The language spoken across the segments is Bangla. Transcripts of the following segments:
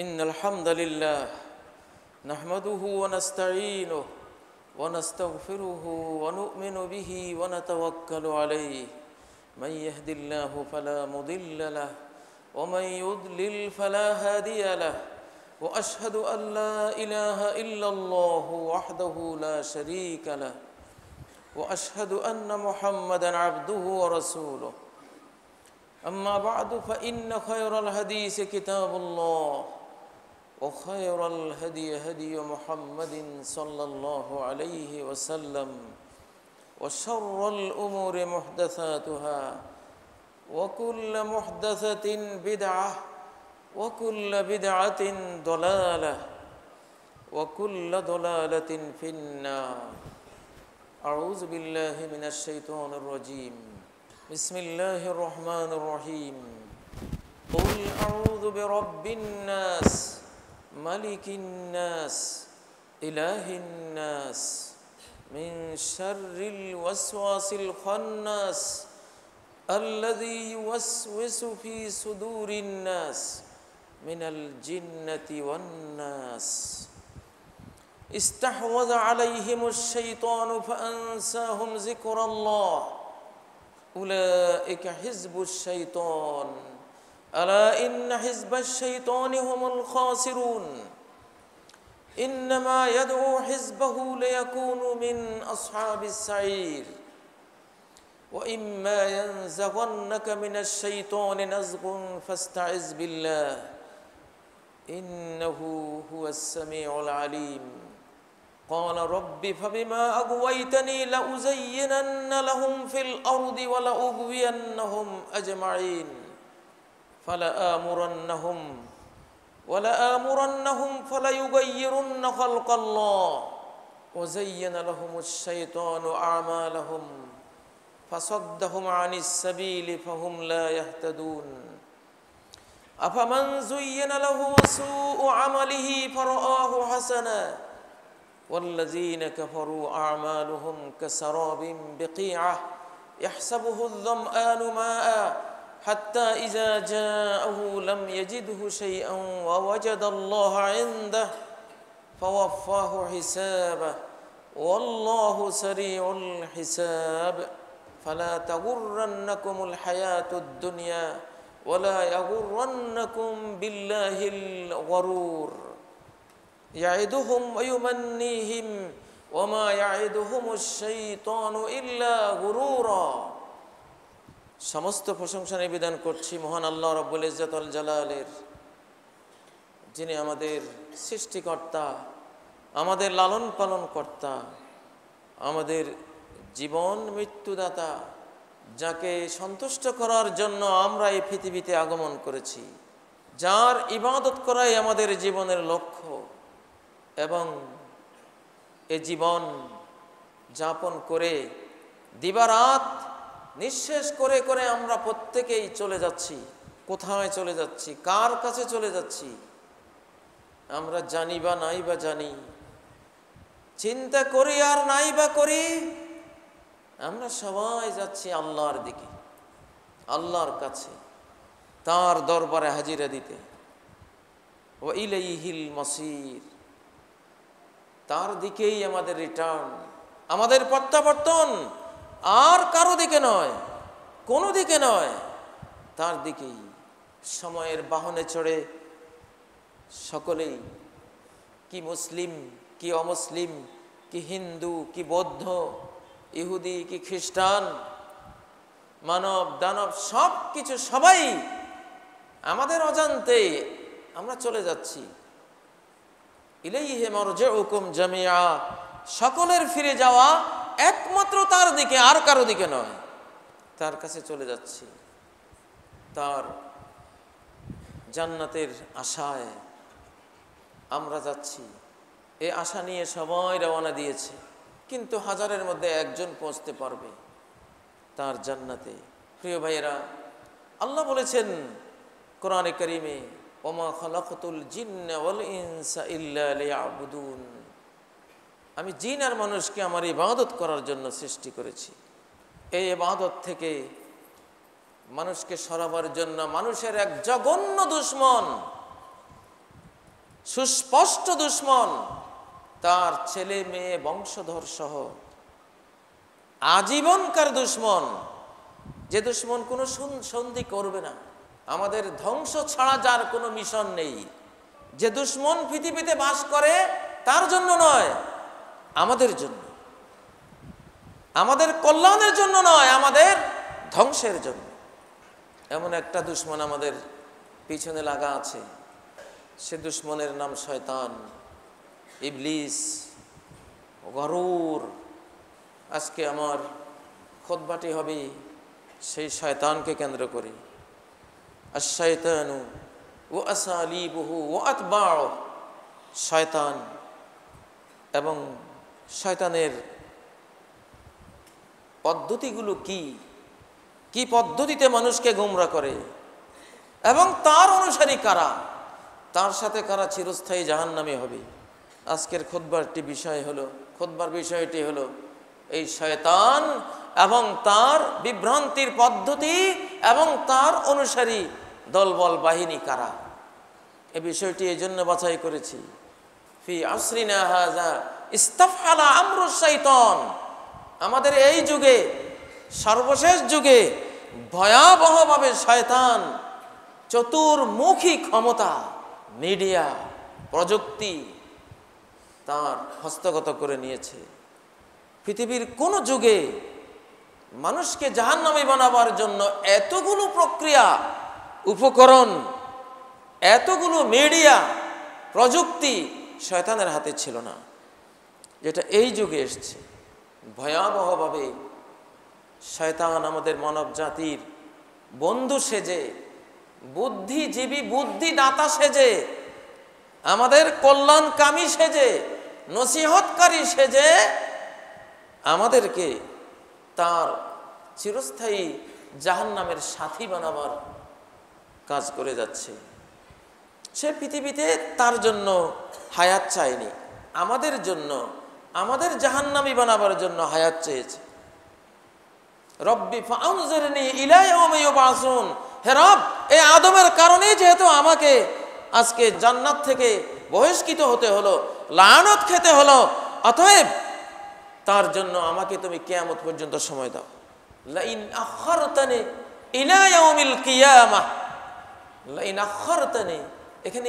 إن الحمد لله نحمده ونستعينه ونستغفره ونؤمن به ونتوكل عليه من يهد الله فلا مضل له ومن يضلل فلا هادي له وأشهد أن لا إله إلا الله وحده لا شريك له وأشهد أن محمدًا عبده ورسوله أما بعد فإن خير الحديث كتاب الله وخير الهدي هدي محمد صلى الله عليه وسلم وشر الأمور محدثاتها وكل محدثة بدعة وكل بدعة ضلالة وكل ضلالة في النار أعوذ بالله من الشيطان الرجيم بسم الله الرحمن الرحيم قل أعوذ برب الناس ملك الناس إله الناس من شر الوسواس الخناس الذي يوسوس في صدور الناس من الجنة والناس استحوذ عليهم الشيطان فأنساهم ذكر الله أولئك حزب الشيطان ألا إن حزب الشيطان هم الخاسرون إنما يدعو حزبه ليكونوا من أصحاب السعير وإما ينزغنك من الشيطان نزغ فاستعذ بالله إنه هو السميع العليم قال رب فبما أغويتني لأزينن لهم في الأرض ولأغوينهم أجمعين ولآمرنهم فليغيرن خلق الله وزين لهم الشيطان أعمالهم فصدهم عن السبيل فهم لا يهتدون أفمن زين له سوء عمله فرآه حسنا والذين كفروا أعمالهم كسراب بقيعة يحسبه الظمآن ماء حتى إذا جاءه لم يجده شيئا ووجد الله عنده فوفاه حسابه والله سريع الحساب فلا تغرنكم الحياة الدنيا ولا يغرنكم بالله الغرور يعدهم ويمنيهم وما يعدهم الشيطان إلا غرورا সমস্ত প্রশংসা নিবেদন করছি মহান আল্লাহ রাব্বুল ইজ্জত ওয়াল জালালের, যিনি আমাদের সৃষ্টিকর্তা, আমাদের লালন পালন কর্তা, আমাদের জীবন মৃত্যুদাতা, যাকে সন্তুষ্ট করার জন্য আমরা এই পৃথিবীতে আগমন করেছি, যার ইবাদত করাই আমাদের জীবনের লক্ষ্য এবং এ জীবন যাপন করে দিবারাত নিঃশেষ করে করে আমরা প্রত্যেকেই চলে যাচ্ছি। কোথায় চলে যাচ্ছি, কার কাছে চলে যাচ্ছি আমরা জানি বা নাই বা জানি, চিন্তা করি আর নাই বা করি, আমরা সবাই যাচ্ছি আল্লাহর দিকে, আল্লাহর কাছে, তার দরবারে হাজিরা দিতে। ওয়া ইলাইহিল মাসির, তার দিকেই আমাদের রিটার্ন, আমাদের প্রত্যাবর্তন আর কারো দিকে নয়, কোনো দিকে নয়, তার দিকেই। সময়ের বাহনে চড়ে সকলেই, কি মুসলিম কি অমুসলিম, কি হিন্দু কি বৌদ্ধ, ইহুদি কি খ্রিস্টান, মানব দানব সব কিছু, সবাই আমাদের অজান্তে আমরা চলে যাচ্ছি। ইলাইহি মারজিউকুম জামিআ, সকলের ফিরে যাওয়া একমাত্র তার দিকে, আর কারো দিকে নয়, তার কাছে চলে যাচ্ছি। তার জান্নাতের আশায় আমরা যাচ্ছি, এই আশা নিয়ে সবাই রওনা দিয়েছে, কিন্তু হাজারের মধ্যে একজন পৌঁছতে পারবে তার জান্নাতে। প্রিয় ভাইয়েরা, আল্লাহ বলেছেন কোরআনে কারিমে, ওমা খালাকতুল জিন্না ওয়াল ইনসা ইল্লা লিয়াবুদুন, আমি জিন আর মানুষকে আমার ইবাদত করার জন্য সৃষ্টি করেছি। এই ইবাদত থেকে মানুষকে সরাবার জন্য মানুষের এক জঘন্য দুশ্মন সুস্পষ্ট দুশ্মন, তার ছেলে মেয়ে বংশধর সহ আজীবনকার দুশ্মন, যে দুশ্মন কোনো সন্ধি করবে না, আমাদের ধ্বংস ছাড়া যার কোনো মিশন নেই, যে দুশ্মন পৃথিবীতে বাস করে তার জন্য নয়, আমাদের জন্য, আমাদের কল্যাণের জন্য নয়, আমাদের ধ্বংসের জন্য। এমন একটা দুশ্মন আমাদের পিছনে লাগা আছে, সে দুশ্মনের নাম শয়তান, ইবলিস, গরুর। আজকে আমার খুতবাটি হবে সেই শয়তানকে কেন্দ্র করে। আশ-শায়তানু ওয়া আসালিবুহু ওয়া আতবাউহু, শয়তান এবং শয়তানের পদ্ধতিগুলো কি কি পদ্ধতিতে মানুষকে গোমরা করে এবং তার অনুসারী কারা, তার সাথে কারা চিরস্থায়ী জাহান্নামী হবে। আজকের খুতবার বিষয়টি হলো এই শয়তান এবং তার বিভ্রান্তির পদ্ধতি এবং তার অনুসারী দলবল বাহিনী কারা। এই বিষয়টি এই জন্য বাছাই করেছি, ফি আসরিনা হাযা ইস্তাফআলা আমরু শাইতান, আমাদের এই যুগে, সর্বশেষ যুগে ভয়াবহভাবে শয়তান চতুর্মুখী ক্ষমতা, মিডিয়া, প্রযুক্তি তার হস্তগত করে নিয়েছে। পৃথিবীর কোন যুগে মানুষকে জাহান্নামী বানাবার জন্য এতগুলো প্রক্রিয়া, উপকরণ, এতগুলো মিডিয়া, প্রযুক্তি শয়তানের হাতে ছিল না, যেটা এই যুগে এসছে। ভয়াবহভাবে শয়তান আমাদের মানব জাতির বন্ধু সেজে, বুদ্ধিজীবী, বুদ্ধিদাতা সেজে, আমাদের কল্যাণকামী সেজে, নসিহতকারী সেজে আমাদেরকে তার চিরস্থায়ী জাহান্নামের সাথী বানাবার কাজ করে যাচ্ছে। সে পৃথিবীতে তার জন্য হায়াত চায়নি, আমাদের জন্য, আমাদের জাহান্নামী বানাবার জন্য হায়াত চেয়েছে। রব্বি ফাআনজিরনি ইলা ইয়াউমি ইউবআসুন, হে রব, এই আদমের কারণেই যেহেতু আমাকে আজকে জান্নাত থেকে বহিষ্কৃত হতে হলো, লানত খেতে হলো, অতএব তার জন্য আমাকে তুমি কিয়ামত পর্যন্ত সময় দাও। লাইন আখারতানি ইলা ইয়াউমিল কিয়ামাহ, লাইন আখারতানি, এখানে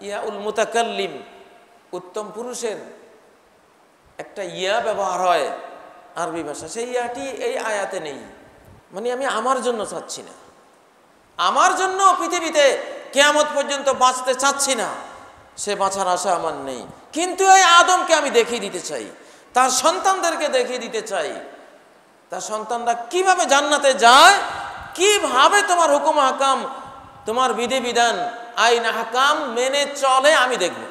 ইয়াউল মুতাকাল্লিম, উত্তম পুরুষের একটা ইয়া ব্যবহার হয় আরবি ভাষা, সেই ইয়াটি এই আয়াতে নেই। মানে আমি আমার জন্য চাচ্ছি না, আমার জন্য পৃথিবীতে কিয়ামত পর্যন্ত বাঁচতে চাচ্ছি না, সে বাঁচার আশা আমার নেই, কিন্তু এই আদমকে আমি দেখিয়ে দিতে চাই, তার সন্তানদেরকে দেখিয়ে দিতে চাই, তার সন্তানরা কিভাবে জান্নাতে যায়, কিভাবে তোমার হুকুম হাকাম, তোমার বিধিবিধান, আইন হাকাম মেনে চলে আমি দেখব।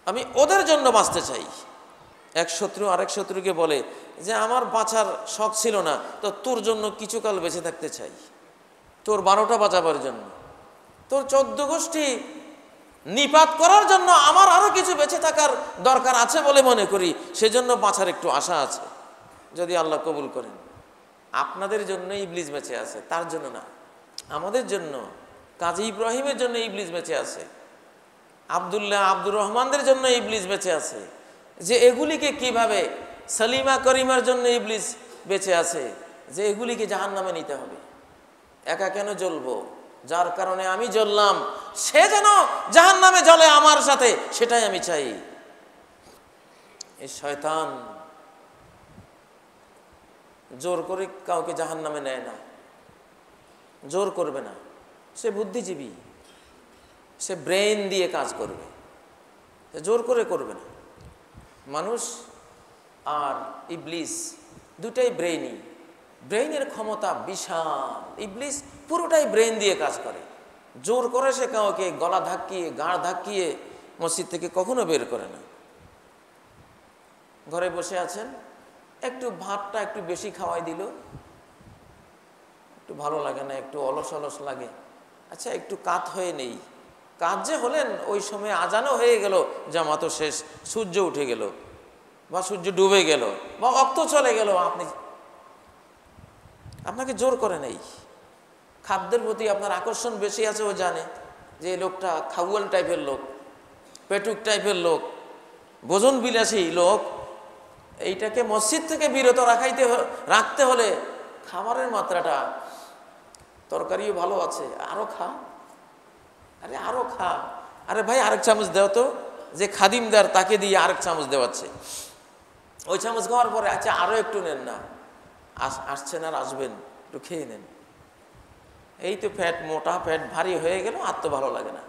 আমি ওদের জন্য বাঁচতে চাই। এক শত্রু আরেক শত্রুকে বলে যে আমার বাঁচার শখ ছিল না, তো তোর জন্য কিছুকাল বেঁচে থাকতে চাই, তোর 12টা বাঁচাবার জন্য, তোর 14 গোষ্ঠী নিপাত করার জন্য আমার আরো কিছু বেঁচে থাকার দরকার আছে বলে মনে করি, সেজন্য বাঁচার একটু আশা আছে, যদি আল্লাহ কবুল করেন। আপনাদের জন্য ইবলিস বেঁচে আছে, তার জন্য না, আমাদের জন্য। কাজী ইব্রাহিমের জন্য ইবলিস বেঁচে আছে, আব্দুল্লাহ, আব্দুর রহমানদের জন্য ইবলিস বেঁচে আছে, যে এগুলিকে কিভাবে, সালিমা করিমার জন্য ইবলিস বেঁচে আছে, যে এগুলিকে জাহান্নামে নিতে হবে। একা কেন জ্বলবো, যার কারণে আমি জ্বললাম সে যেন জাহান্নামে জ্বলে আমার সাথে, সেটাই আমি চাই। এই শয়তান জোর করে কাউকে জাহান্নামে নেয় না, জোর করবে না, সে বুদ্ধিজীবী, সে ব্রেন দিয়ে কাজ করবে, সে জোর করে করবে না। মানুষ আর ইবলিস দুটাই ব্রেইনি, ব্রেইনের ক্ষমতা বিশাল। ইবলিস পুরোটাই ব্রেন দিয়ে কাজ করে, জোর করে সে কাউকে গলা ধাক্কিয়ে, গাড় ধাক্কিয়ে মসজিদ থেকে কখনো বের করে না। ঘরে বসে আছেন, একটু ভাতটা একটু বেশি খাওয়াই দিল, একটু ভালো লাগে না, একটু অলস অলস লাগে, আচ্ছা একটু কাত হয়ে নেই। কাজ যে হলেন, ওই সময় আজানও হয়ে গেল, জামাতও শেষ, সূর্য উঠে গেল বা সূর্য ডুবে গেল বা অক্ত চলে গেল, আপনাকে জোর করে নেই। খাদ্যের প্রতি আপনার আকর্ষণ বেশি আছে, ও জানে যে এই লোকটা খাওয়াল টাইপের লোক, পেটুক টাইপের লোক, ভোজন বিলাসী লোক, এইটাকে মসজিদ থেকে বিরত রাখতে হলে খাবারের মাত্রাটা, তরকারিও ভালো আছে, আরো খা, আরে আরো খা, আরে ভাই আরেক চামচ দেও তো, যে খাদিমদার তাকে দিয়ে আরেক চামচ দেওয়াচ্ছে, ওই চামচ খাওয়ার পরে আচ্ছা আরো একটু নেন না, আসছেন আর আসবেন, একটু খেয়ে নেন। এই তো পেট মোটা, পেট ভারী হয়ে গেল, আর তো ভালো লাগে না।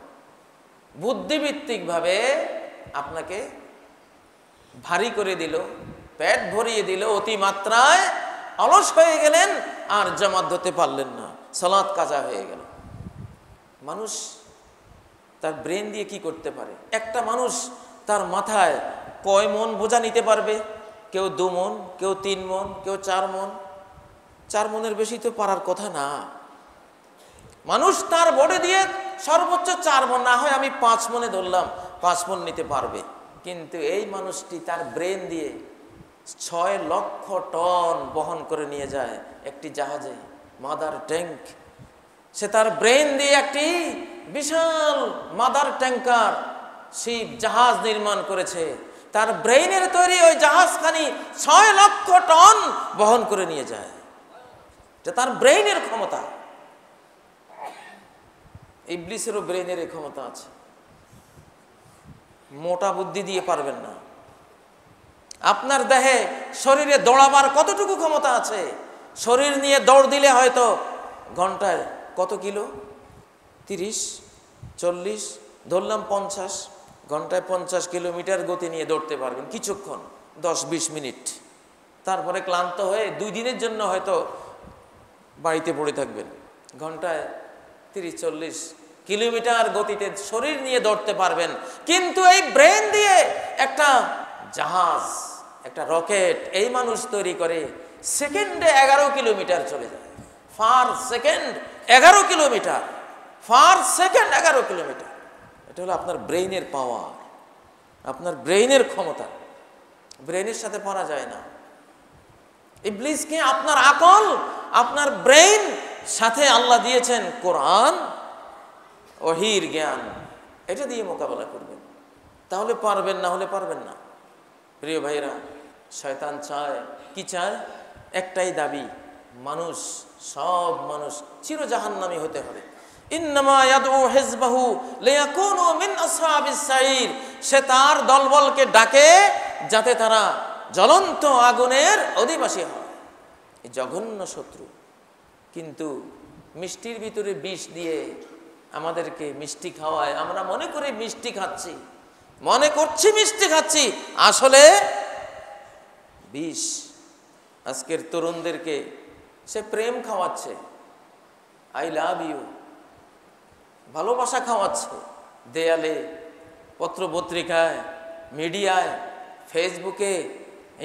বুদ্ধিভিত্তিকভাবে আপনাকে ভারী করে দিল, পেট ভরিয়ে দিল, অতিমাত্রায় অলস হয়ে গেলেন, আর জামাত ধরতে পারলেন না, সালাত কাজা হয়ে গেল। মানুষ তার ব্রেন দিয়ে কি করতে পারে? একটা মানুষ তার মাথায় কয় মন বোঝা নিতে পারবে? কেউ 2 মন, কেউ 3 মন, কেউ 4 মন। 4 মনের বেশি তো পারার কথা না। মানুষ তার বডি দিয়ে সর্বোচ্চ 4 মন, না হয় আমি 5 মনে ধরলাম, 5 মন নিতে পারবে। কিন্তু এই মানুষটি তার ব্রেন দিয়ে 6 লক্ষ টন বহন করে নিয়ে যায় একটি জাহাজে, মাদার ট্যাঙ্ক। সে তার ব্রেন দিয়ে একটি বিশাল মাদার ট্যাঙ্কার শিপ জাহাজ নির্মাণ করেছে। তার ব্রেইনের তৈরি ওই জাহাজখানি 6 লক্ষ টন বহন করে নিয়ে যায়। এটা তার ব্রেইনের ক্ষমতা। ইবলিসেরও ব্রেইনের এই ক্ষমতা আছে। মোটা বুদ্ধি দিয়ে পারবেন না। আপনার দেহে শরীরে দৌড়াবার কতটুকু ক্ষমতা আছে? শরীর নিয়ে দৌড় দিলে হয়তো ঘন্টায় কত কিলো? 30, 40, ধরলাম 50, ঘন্টায় 50 কিলোমিটার গতি নিয়ে দৌড়তে পারবেন কিছুক্ষণ, 10-20 মিনিট। তারপরে ক্লান্ত হয়ে 2 দিনের জন্য হয়তো বাড়িতে পড়ে থাকবেন। ঘন্টায় 30-40 কিলোমিটার গতিতে শরীর নিয়ে দৌড়তে পারবেন। কিন্তু এই ব্রেন দিয়ে একটা জাহাজ, একটা রকেট এই মানুষ তৈরি করে, সেকেন্ডে 11 কিলোমিটার চলে যায়। Per second 11 kilometre, per second 11 kilometre. এটা হলো আপনার ব্রেইনের পাওয়ার, আপনার ব্রেইনের ক্ষমতা। ব্রেইনের সাথে পারা যায় না। ইবলিসকে আপনার আকল, আপনার ব্রেইন সাথে আল্লাহ দিয়েছেন কোরআন, ওহীর জ্ঞান, এটা দিয়ে মোকাবেলা করবেন, তাহলে পারবেন, না হলে পারবেন না। প্রিয় ভাইরা, শয়তান চায় কি? চায় একটাই দাবি, মানুষ, সব মানুষ চির জাহান্নামী হতে হবে। ইন্নামা ইয়াদউ হিজবাহু লিয়াকুনু মিন আসহাবিস সাইর। সে তার দলবলকে ডাকে যাতে তারা জ্বলন্ত আগুনের অধিবাসী হয়। এই জঘন্য শত্রু। কিন্তু মিষ্টির ভিতরে বিষ দিয়ে আমাদেরকে মিষ্টি খাওয়ায়। আমরা মনে করি মিষ্টি খাচ্ছি, মনে করছি মিষ্টি খাচ্ছি, আসলে বিষ। আজকের তরুণদেরকে সে প্রেম খাওয়াচ্ছে, আই লাভ ইউ, ভালোবাসা খাওয়াচ্ছে। দেয়ালে, পত্র পত্রিকায়, মিডিয়ায়, ফেসবুকে,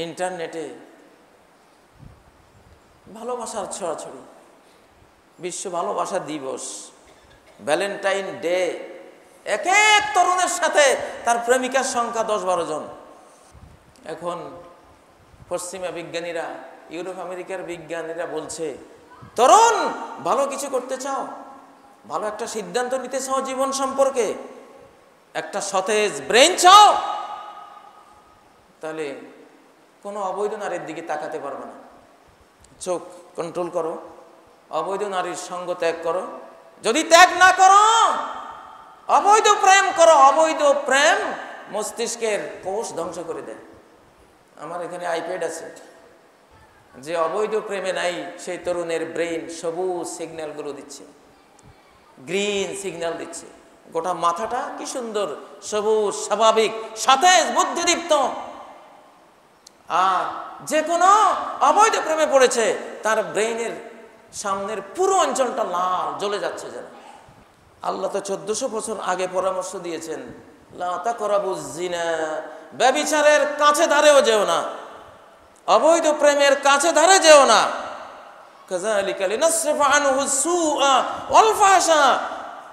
ইন্টারনেটে ভালোবাসার ছড়াছড়ি। বিশ্ব ভালোবাসা দিবস, ভ্যালেন্টাইন ডে, এক এক তরুণের সাথে তার প্রেমিকার সংখ্যা 10-12 জন। এখন পশ্চিমা বিজ্ঞানীরা, ইউরোপ আমেরিকার বিজ্ঞানীরা বলছে, তরুণ ভালো কিছু করতে চাও, ভালো একটা সিদ্ধান্ত নিতে চাও জীবন সম্পর্কে, একটা সতেজ ব্রেন চাও, তাহলে কোনো অবৈধ নারীর দিকে তাকাতে পারবে না। চোখ কন্ট্রোল করো, অবৈধ নারীর সঙ্গ ত্যাগ করো। যদি ত্যাগ না করো, অবৈধ প্রেম করো। অবৈধ প্রেম মস্তিষ্কের কোষ ধ্বংস করে দেয়। আমার এখানে আইপ্যাড আছে, যে অবৈধ প্রেমে নাই সেই তরুণের ব্রেন সবুজ সিগন্যালগুলো দিচ্ছে, গ্রিন সিগন্যাল দিচ্ছে। গোটা মাথাটা কি সুন্দর সবুজ, স্বাভাবিক, সতেজ, বুদ্ধিদীপ্ত। আর যে কোনো অবৈধ প্রেমে পড়েছে, তার ব্রেইনের সামনের পুরো অঞ্চলটা লাল জ্বলে যাচ্ছে যেন। আল্লাহ তো 1400 বছর আগে পরামর্শ দিয়েছেন, লা তাকরাবুজ জিনা, ব্যভিচারের কাছে ধারেও যেও না, অবৈধ প্রেমের কাছে ধারে যেও না। কাযালিকা লিনাসরিফা আনহু সুআ ওয়াল ফাহশা।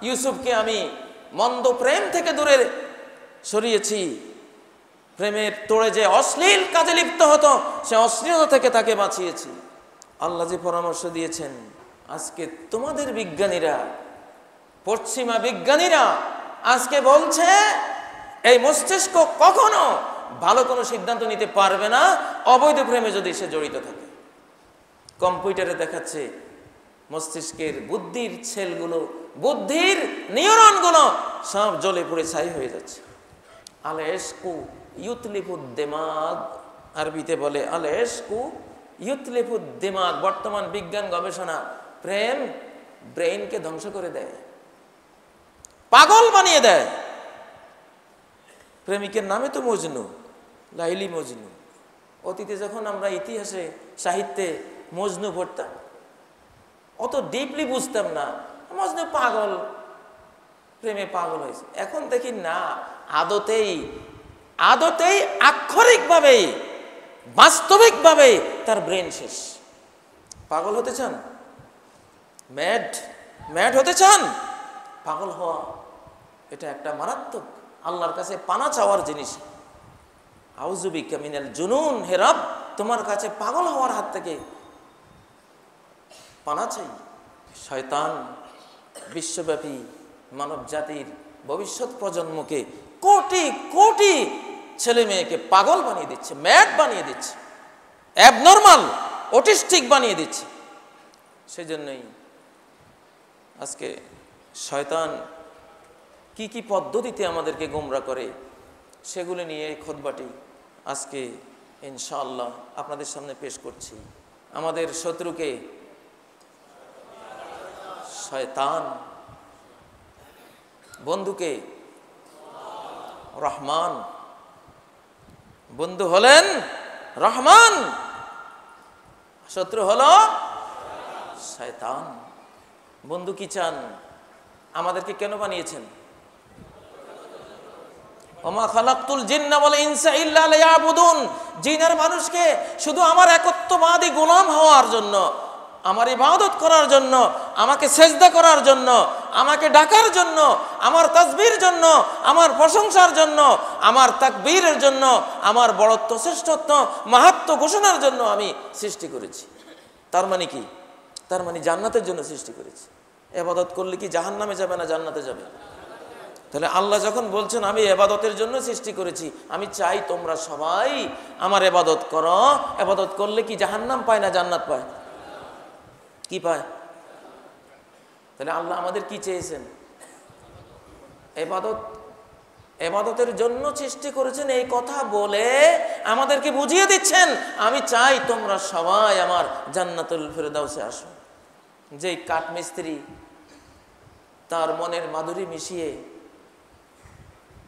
ইউসুফকে আমি মন্দ প্রেম থেকে দূরে সরিয়েছি। প্রেমের তোড়ে যে অশ্লীল কাজে লিপ্ত হতো, সে অশ্লীলতা থেকে তাকে বাঁচিয়েছি। আল্লাহ যে পরামর্শ দিয়েছেন, আজকে তোমাদের বিজ্ঞানীরা, পশ্চিমা বিজ্ঞানীরা আজকে বলছে এই মস্তিষ্ক কখনো ভালো কোনো সিদ্ধান্ত নিতে পারবে না অবৈধ প্রেমে যদি সে জড়িত থাকে। কম্পিউটারে দেখাচ্ছে মস্তিষ্কের বুদ্ধির সেলগুলো, বুদ্ধির নিউরনগুলো সব জ্বলে পুড়ে ছাই হয়ে যাচ্ছে। আল ইশকু ইউতলিফুদ দিমাগ, আরবিতে বলে আল ইশকু ইউতলিফুদ দিমাগ। বর্তমান বিজ্ঞান গবেষণা, প্রেম ব্রেইনকে ধ্বংস করে দেয়, পাগল বানিয়ে দেয়। প্রেমিকের নামে তো মজনু, লাইলি মজনু। অতীতে যখন আমরা ইতিহাসে সাহিত্যে মজনু পড়তাম অত ডিপলি বুঝতাম না, মজনু পাগল, প্রেমে পাগল হয়েছে। এখন দেখি না, আদতেই আক্ষরিকভাবে বাস্তবিকভাবে তার ব্রেন শেষ। পাগল হতে চান? ম্যাড হতে চান? পাগল হওয়া এটা একটা মারাত্মক আল্লাহর কাছে পানা চাওয়ার জিনিস। আউযু বিকা মিনাল জুনুন, হে রব তোমার কাছে পাগল হওয়ার হাত থেকে পানা চাই। শয়তান বিশ্বব্যাপী মানব জাতির ভবিষ্যৎ প্রজন্মকে কোটি কোটি ছেলে মেয়েকে পাগল বানিয়ে দিচ্ছে, ম্যাড বানিয়ে দিচ্ছে, অ্যাবনর্মাল, অটিস্টিক বানিয়ে দিচ্ছে। সেজন্যই আজকে শয়তান কি কি পদ্ধতিতে আমাদেরকে গোমরা করে সেগুলো নিয়ে খুতবাটি আজকে ইনশাআল্লাহ আপনাদের সামনে পেশ করছি। আমাদের শত্রুকে শয়তান, বন্ধুকে রহমান। বন্ধু হলেন রহমান, শত্রু হলো শয়তান। বন্ধু কি চান? আমাদেরকে কেন বানিয়েছেন? ওমা খালাকতুল জিন্না ওয়াল ইনসা ইল্লা লিয়াবুদুন। জিন আর মানুষকে শুধু আমার একত্ববাদী গোলাম হওয়ার জন্য, আমার ইবাদত করার জন্য, আমাকে সেজদা করার জন্য, আমাকে ডাকার জন্য, আমার তাসবির জন্য, আমার প্রশংসার জন্য, আমার তাকবীরের জন্য, আমার বড়ত্ব, শ্রেষ্ঠত্ব, মাহাত্ম্য ঘোষণার জন্য আমি সৃষ্টি করেছি। তার মানে কি? তার মানে জান্নাতের জন্য সৃষ্টি করেছি। ইবাদত করলে কি জাহান্নামে যাবে না জান্নাতে যাবে? তাহলে আল্লাহ যখন বলছেন আমি ইবাদতের জন্য সৃষ্টি করেছি, আমি চাই তোমরা সবাই আমার ইবাদত করো। ইবাদত করলে কি জাহান্নাম পায় না জান্নাত পায়? কি পায়? তাহলে আল্লাহ আমাদের কি চেয়েছেন? ইবাদতের জন্য সৃষ্টি করেছেন, এই কথা বলে আমাদেরকে বুঝিয়ে দিচ্ছেন আমি চাই তোমরা সবাই আমার জান্নাতুল ফেরদাউসে আসো। যেই কাঠমিস্ত্রি তার মনের মাধুরী মিশিয়ে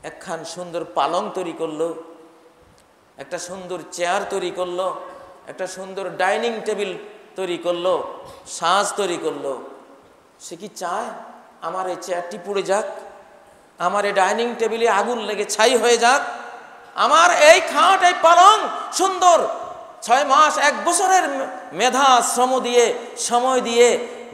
একখান সুন্দর পালং তৈরি করলো, একটা সুন্দর চেয়ার তৈরি করলো, একটা সুন্দর ডাইনিং টেবিল তৈরি করলো, সাজ তৈরি করলো, সে কি চায় আমার এই চেয়ারটি পুড়ে যাক, আমার এই ডাইনিং টেবিলে আগুন লেগে ছাই হয়ে যাক, আমার এই খাট, এই পালং সুন্দর 6 মাস 1 বছরের মেধা শ্রম দিয়ে, সময় দিয়ে,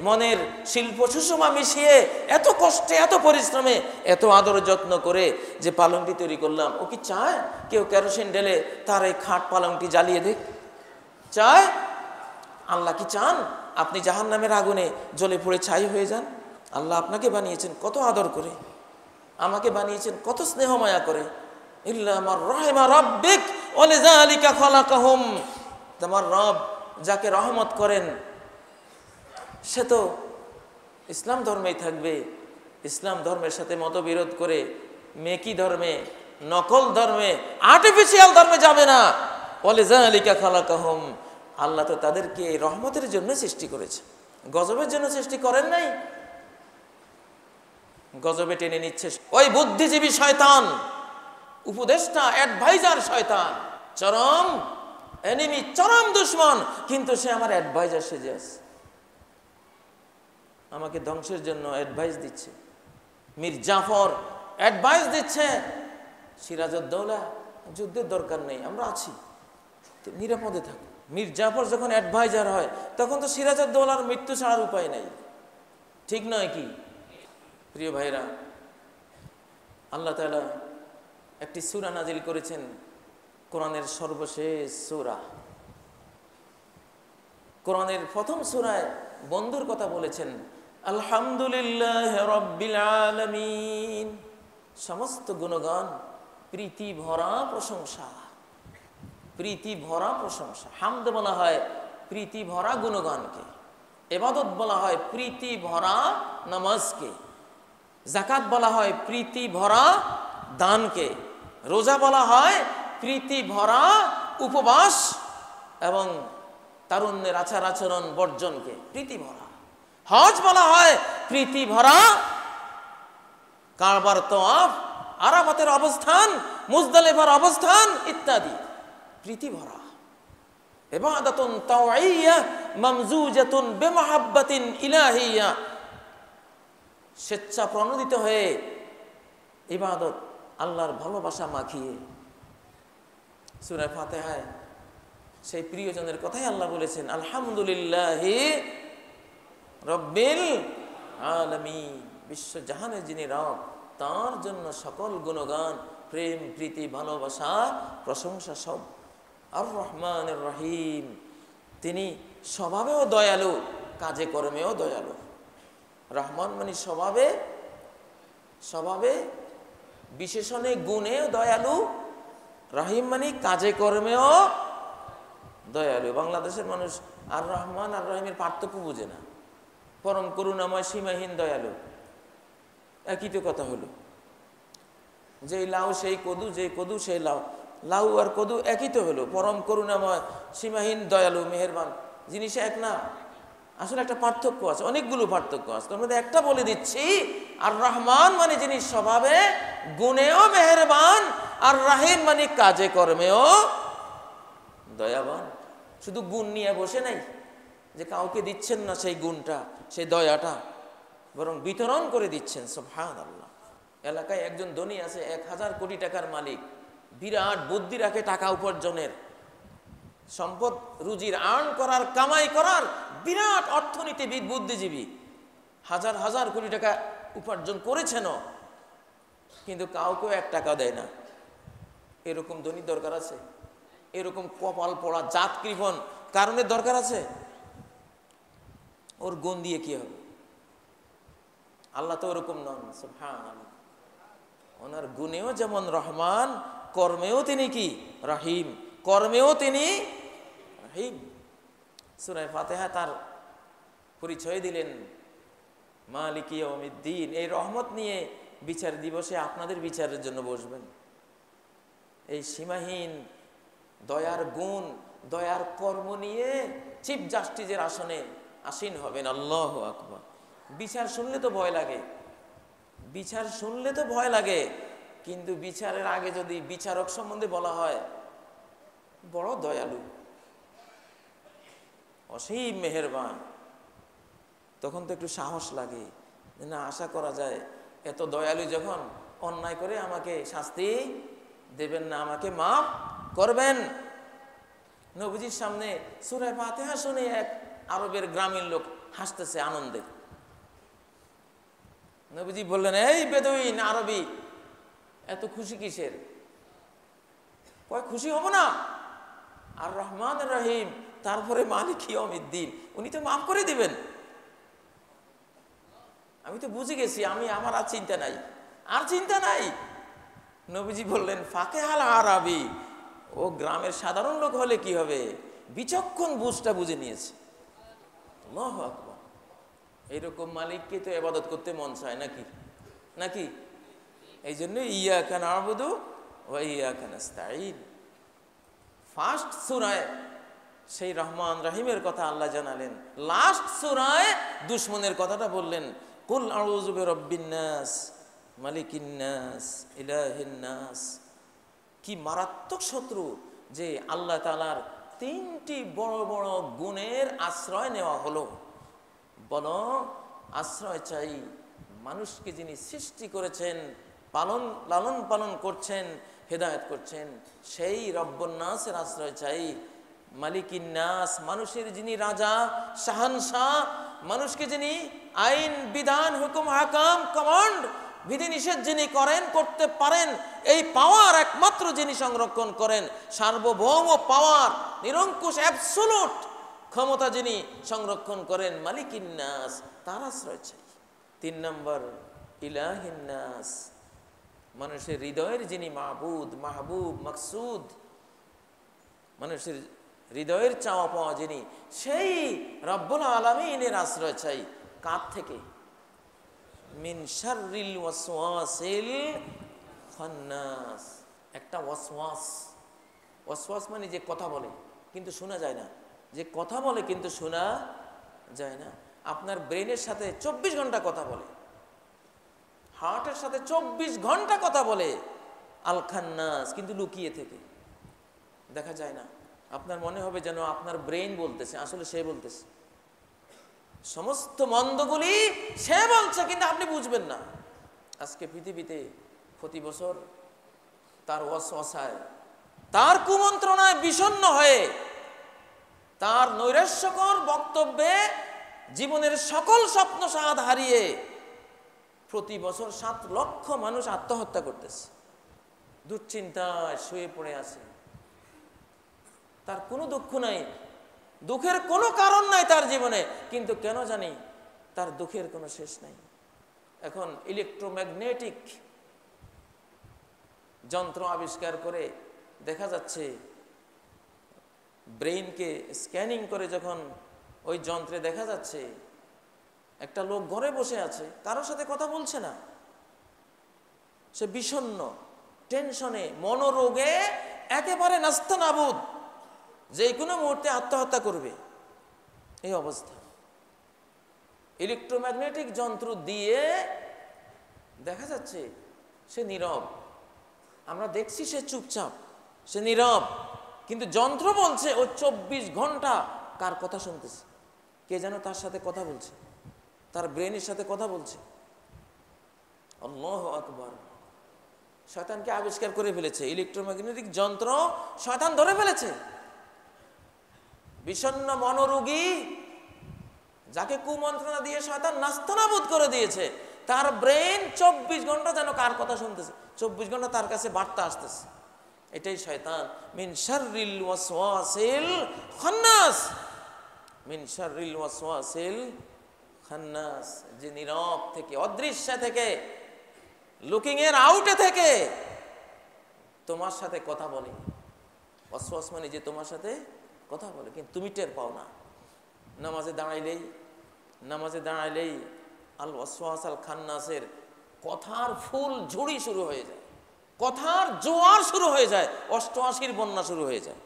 মনের শিল্প সুষমা মিশিয়ে, এত কষ্টে, এত পরিশ্রমে, এত আদর যত্ন করে যে পালংটি তৈরি করলাম, ও কি চায় কেউ কেরোসিন ঢেলে তার এই খাট পালংটি জ্বালিয়ে দেখ? চায়? আল্লাহ কি চান আপনি জাহান্নামের আগুনে জ্বলে পুড়ে ছাই হয়ে যান? আল্লাহ আপনাকে বানিয়েছেন কত আদর করে, আমাকে বানিয়েছেন কত স্নেহ মায়া করে। ইল্লা মার রাহিমা রাব্বিক ওয়া লিযালিকা খালাকাহুম। তোমার রব যাকে রহমত করেন সে তো ইসলাম ধর্মেই থাকবে। ইসলাম ধর্মের সাথে মতবিরোধ করে মেকি ধর্মে, নকল ধর্মে, আর্টিফিশিয়াল ধর্মে যাবে না। ওয়া লিযালিকা খালাকাহুম। আল্লাহ তো তাদেরকে রহমতের জন্য সৃষ্টি করেছে, গজবের জন্য সৃষ্টি করেন নাই। গজবে টেনে নিচ্ছে ওই বুদ্ধিজীবী শয়তান, উপদেষ্টা, অ্যাডভাইজার শয়তান, চরম এনিমি, চরম দুশমন, কিন্তু সে আমার অ্যাডভাইজার সেজে আছে, আমাকে ধ্বংসের জন্য অ্যাডভাইস দিচ্ছে। মীর জাফর অ্যাডভাইস দিচ্ছে, সিরাজউদ্দৌলা যুদ্ধের দরকার নেই, আমরা আছি, নিরাপদে থাকো। মীর জাফর যখন অ্যাডভাইজার হয় তখন তো সিরাজউদ্দৌলার মৃত্যু ছাড়ার উপায় নেই, ঠিক নয় কি? প্রিয় ভাইরা, আল্লাহ তাআলা একটি সূরা নাজিল করেছেন, কোরআনের সর্বশেষ সূরা। কোরআনের প্রথম সূরায় বন্ধুর কথা বলেছেন, আলহামদুলিল্লাহ রাব্বিল আলামিন। সমস্ত গুণগান প্রীতি ভরা প্রশংসা, প্রীতি ভরা প্রশংসা। হামদ বলা হয় প্রীতি ভরা গুণগানকে, ইবাদত বলা হয় প্রীতি ভরা নামাজকে, যাকাত বলা হয় প্রীতি ভরা দানকে, রোজা বলা হয় প্রীতি ভরা উপবাস এবং তারুণ্যের আচার আচরণ বর্জনকে প্রীতি ভরা। হজ বলা হয় প্রীতি ভরা কাবার তওয়াফ, আরাফাতের অবস্থান, মুজদালিফার অবস্থান ইত্যাদি প্রীতি ভরা। ইবাদাতুন তাওঈয়া মামজুজাতুন বিমাহাব্বাতিন ইলাহিয়া, স্বেচ্ছা প্রণোদিত হয়ে ইবাদত আল্লাহর ভালোবাসা মাখিয়ে। সূরা ফাতিহায় সেই প্রিয়জনের কথাই আল্লাহ বলেছেন, আলহামদুলিল্লাহি রব্বিল আলামিন, বিশ্ব জাহানের যিনি রব, তার জন্য সকল গুণগান, প্রেম, প্রীতি, ভালোবাসা, প্রশংসা সব। আর রহমানির রহিম, তিনি স্বভাবেও দয়ালু, কাজে কর্মেও দয়ালু। রহমান মানে স্বভাবে, স্বভাবে বিশেষণে গুণেও দয়ালু, রহিম মানে কাজে কর্মেও দয়ালু। বাংলাদেশের মানুষ আর রহমান আর রহিমের পার্থক্য বুঝে না। পরম করুণাময়, সীমাহীন দয়ালু, একই তো কথা হলো। যেই লাউ সেই কদু, যে কদু সেই লাউ, লাউ আর কদু একই তো হলো। পরম করুণাময়, সীমাহীন দয়ালু, মেহেরবান, জিনিস এক না। আসলে একটা পার্থক্য আছে, অনেকগুলো পার্থক্য আছে, তার মধ্যে একটা বলে দিচ্ছি। আর রহমান মানে যিনি স্বভাবে গুণেও মেহেরবান, আর রাহিম মানে কাজে কর্মেও দয়াবান। শুধু গুণ নিয়ে বসে নাই যে কাউকে দিচ্ছেন না সেই গুণটা, সেই দয়াটা, বরং বিতরণ করে দিচ্ছেন। সুবহানাল্লাহ। এলাকায় একজন ধনী আছে, 1000 কোটি টাকার মালিক, বিরাট বুদ্ধি রাখে টাকা উপার্জনের, সম্পদ রুজির আর্ন করার, কামাই করার বিরাট অর্থনীতিবিদ, বুদ্ধিজীবী, হাজার হাজার কোটি টাকা উপার্জন করেছেন, কিন্তু কাউকে 1 টাকা দেয় না। এরকম ধনী দরকার আছে? এরকম কপাল পড়া, জাত কৃপণ কারণে দরকার আছে? ওর গুণ দিয়ে কি হবে? আল্লাহ তো ওরকম নন। সুবহানাল্লাহ। ওনার গুণেও যেমন রহমান, কর্মেও তিনি কি রহিম, কর্মেও তিনি রহিম। সূরা ফাতিহা তার পরিচয় দিলেন, মালিক ইয়াউমিদ্দিন। এই রহমত নিয়ে বিচার দিবসে আপনাদের বিচারের জন্য বসবেন। এই সীমাহীন দয়ার গুণ, দয়ার কর্ম নিয়ে চিফ জাস্টিসের আসনে আসীন হবেন। আল্লাহু আকবার। বিচার শুনলে তো ভয় লাগে, বিচার শুনলে তো ভয় লাগে, কিন্তু বিচারের আগে যদি বিচারক সম্বন্ধে বলা হয় বড় দয়ালু, অসীম মেহেরবান, তখন তো একটু সাহস লাগে, না আশা করা যায় এত দয়ালু যখন, অন্যায় করে আমাকে শাস্তি দেবেন না, আমাকে মাফ করবেন। নবীজির সামনে সূরা ফাতিহা শুনে এক আরবের গ্রামীণ লোক হাসতেছে আনন্দে। নবীজি বললেন, এই বেদুইন আরবি, এত খুশি কিসের? কয় খুশি হব না, আর রহমান রহিম, তারপরে মালিক ইয়াউমিদ্দিন, উনি তো মাফ করে দিবেন। আমি তো বুঝে গেছি, আমার আর চিন্তা নাই, আর চিন্তা নাই। নবীজি বললেন, ফাকিহাল আরবি, ও গ্রামের সাধারণ লোক হলে কি হবে, বিচক্ষণ বুঝটা বুঝে নিয়েছে। আল্লাহু আকবার। এইরকম মালিককে তো ইবাদত করতে মন চায় নাকি? নাকি? এই জন্য ইয়াকা না'বুদু ওয়া ইয়াকা নাস্তাঈন। ফার্স্ট সূরায় সেই রহমান রহিমের কথা আল্লাহ জানালেন, লাস্ট সূরায় দুশমনের কথাটা বললেন, কুল আউযু বিরাব্বিন নাস মালিকিন নাস ইলাহিন নাস। কি মারাত্মক শত্রু যে আল্লাহ তাআলার 3টি বড় বড় গুণের আশ্রয় নেওয়া হলো। বলো, আশ্রয় চাই মানুষকে যিনি সৃষ্টি করেছেন, লালন পালন করছেন, হেদায়েত করছেন, সেই রব্বুন নাসের আশ্রয় চাই। মালিকিন নাস, মানুষের যিনি রাজা, শাহানশাহ, মানুষকে যিনি আইন বিধান, হুকুম হাকাম, কমান্ড, বিধিনিষেধ যিনি করেন, করতে পারেন, এই পাওয়ার একমাত্র যিনি সংরক্ষণ করেন, সার্বভৌম পাওয়ার, নিরঙ্কুশ অ্যাবসোলুট ক্ষমতা যিনি সংরক্ষণ করেন, মালিকিন নাস, তার আশ্রয় চাই। 3 নম্বর ইলাহিন নাস, মানুষের হৃদয়ের যিনি মাবুদ, মাহবুব, মাকসুদ, মানুষের হৃদয়ের চাওয়া পাওয়া যিনি, সেই রব্বুল আলামিনের আশ্রয় চাই। কার থেকে? মিন শাররিল ওয়াসওয়াসিল খান্নাস। একটা ওয়াসওয়াস, ওয়াসওয়াস মানে যে কথা বলে কিন্তু শোনা যায় না, যে কথা বলে কিন্তু শোনা যায় না। আপনার ব্রেনের সাথে 24 ঘন্টা কথা বলে, হার্টের সাথে 24 ঘন্টা কথা বলে আল খান্নাস, কিন্তু লুকিয়ে থেকে দেখা যায় না। আপনার মনে হবে যেন আপনার ব্রেন বলতেছে, আসলে সে বলতেছে। সমস্ত মন্দগুলি সে বলছে, কিন্তু আপনি বুঝবেন না। আজকে পৃথিবীতে প্রতি বছর তার ওয়াসওয়াসায়, তার কুমন্ত্রণায় বিষণ্ণ হয়ে, তার নৈরাশ্যকর বক্তব্যে জীবনের সকল স্বপ্ন সাধ হারিয়ে প্রতি বছর 7 লক্ষ মানুষ আত্মহত্যা করতেছে। দুশ্চিন্তায় শুয়ে পড়ে আছে, তার কোনো দুঃখ নাই, দুঃখের কোনো কারণ নাই তার জীবনে, কিন্তু কেন জানি তার দুঃখের কোনো শেষ নাই। এখন ইলেকট্রোম্যাগনেটিক যন্ত্র আবিষ্কার করে দেখা যাচ্ছে, ব্রেইনকে স্ক্যানিং করে যখন ওই যন্ত্রে দেখা যাচ্ছে একটা লোক ঘরে বসে আছে, কারোর সাথে কথা বলছে না, সে বিষণ্ণ, টেনশনে, মনোরোগে একেবারে নাস্তানাবুদ, যে কোনো মুহূর্তে আত্মহত্যা করবে, এই অবস্থা। ইলেকট্রোম্যাগনেটিক যন্ত্র দিয়ে দেখা যাচ্ছে সে নীরব, আমরা দেখছি সে চুপচাপ, সে নীরব, কিন্তু যন্ত্র বলছে ও 24 ঘন্টা কার কথা শুনতেছে, কে যেন তার সাথে কথা বলছে, তার ব্রেনের সাথে কথা বলছে। আল্লাহু আকবার। শয়তানকে আবিষ্কার করে ফেলেছে ইলেকট্রোম্যাগনেটিক যন্ত্র, শয়তান ধরে ফেলেছে। বিষণ্ণ মনোরোগী, যাকে কুমন্ত্রণা দিয়ে শয়তান নাস্তানাবুদ করে দিয়েছে, তার ব্রেন 24 ঘন্টা যেন কার কথা শুনতেছে, 24 ঘন্টা তার কাছে বার্তা আসতেছে। এটাই শয়তান। মিন শাররিল ওয়াসওয়াসিল খান্নাস, মিন শাররিল ওয়াসওয়াসিল খান্নাস, যে নীরব থেকে, অদৃশ্য থেকে, লুকিং এর আউটে থেকে তোমার সাথে কথা বলে। ওয়াসওয়াস মানে যে তোমার সাথে কথা বলে, কিন্তু তুমি টের পাও না। নামাজে দাঁড়াইলেই আল ওয়াসওয়াস আল খান্নাসের কথার ফুল ঝুড়ি শুরু হয়ে যায়, কথার জোয়ার শুরু হয়ে যায়, 88 বন্যা শুরু হয়ে যায়।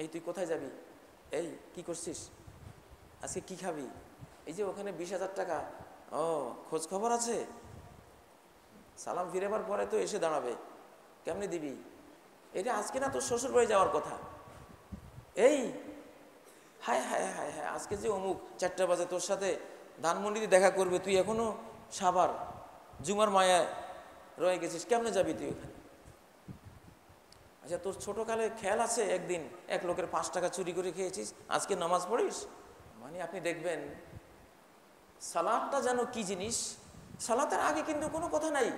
এই তুই কোথায় যাবি, এই কি করছিস, আজকে কি খাবি, এই যে ওখানে 20,000 টাকা, ও খোঁজ খবর আছে, সালাম ফিরেবার পরে তো এসে দাঁড়াবে, কেমনি দিবি, এটা আজকে না তোর শ্বশুর বাড়ি যাওয়ার কথা, এই হায় হায় হায় হায়, আজকে যে অমুক 4টা বাজে তোর সাথে ধানমন্ডিতে দেখা করবে, তুই এখনো সাবার জুমার মায়ায় রয়ে গেছিস, কেমনে যাবি তুই ওখানে? আচ্ছা তোর ছোটকালে খেয়াল আছে একদিন এক লোকের 5 টাকা চুরি করে খেয়েছিস, আজকে নামাজ পড়িস? মানে আপনি দেখবেন সালাতটা যেন কি জিনিস, সালাতের আগে কিন্তু কোনো কথা নাই,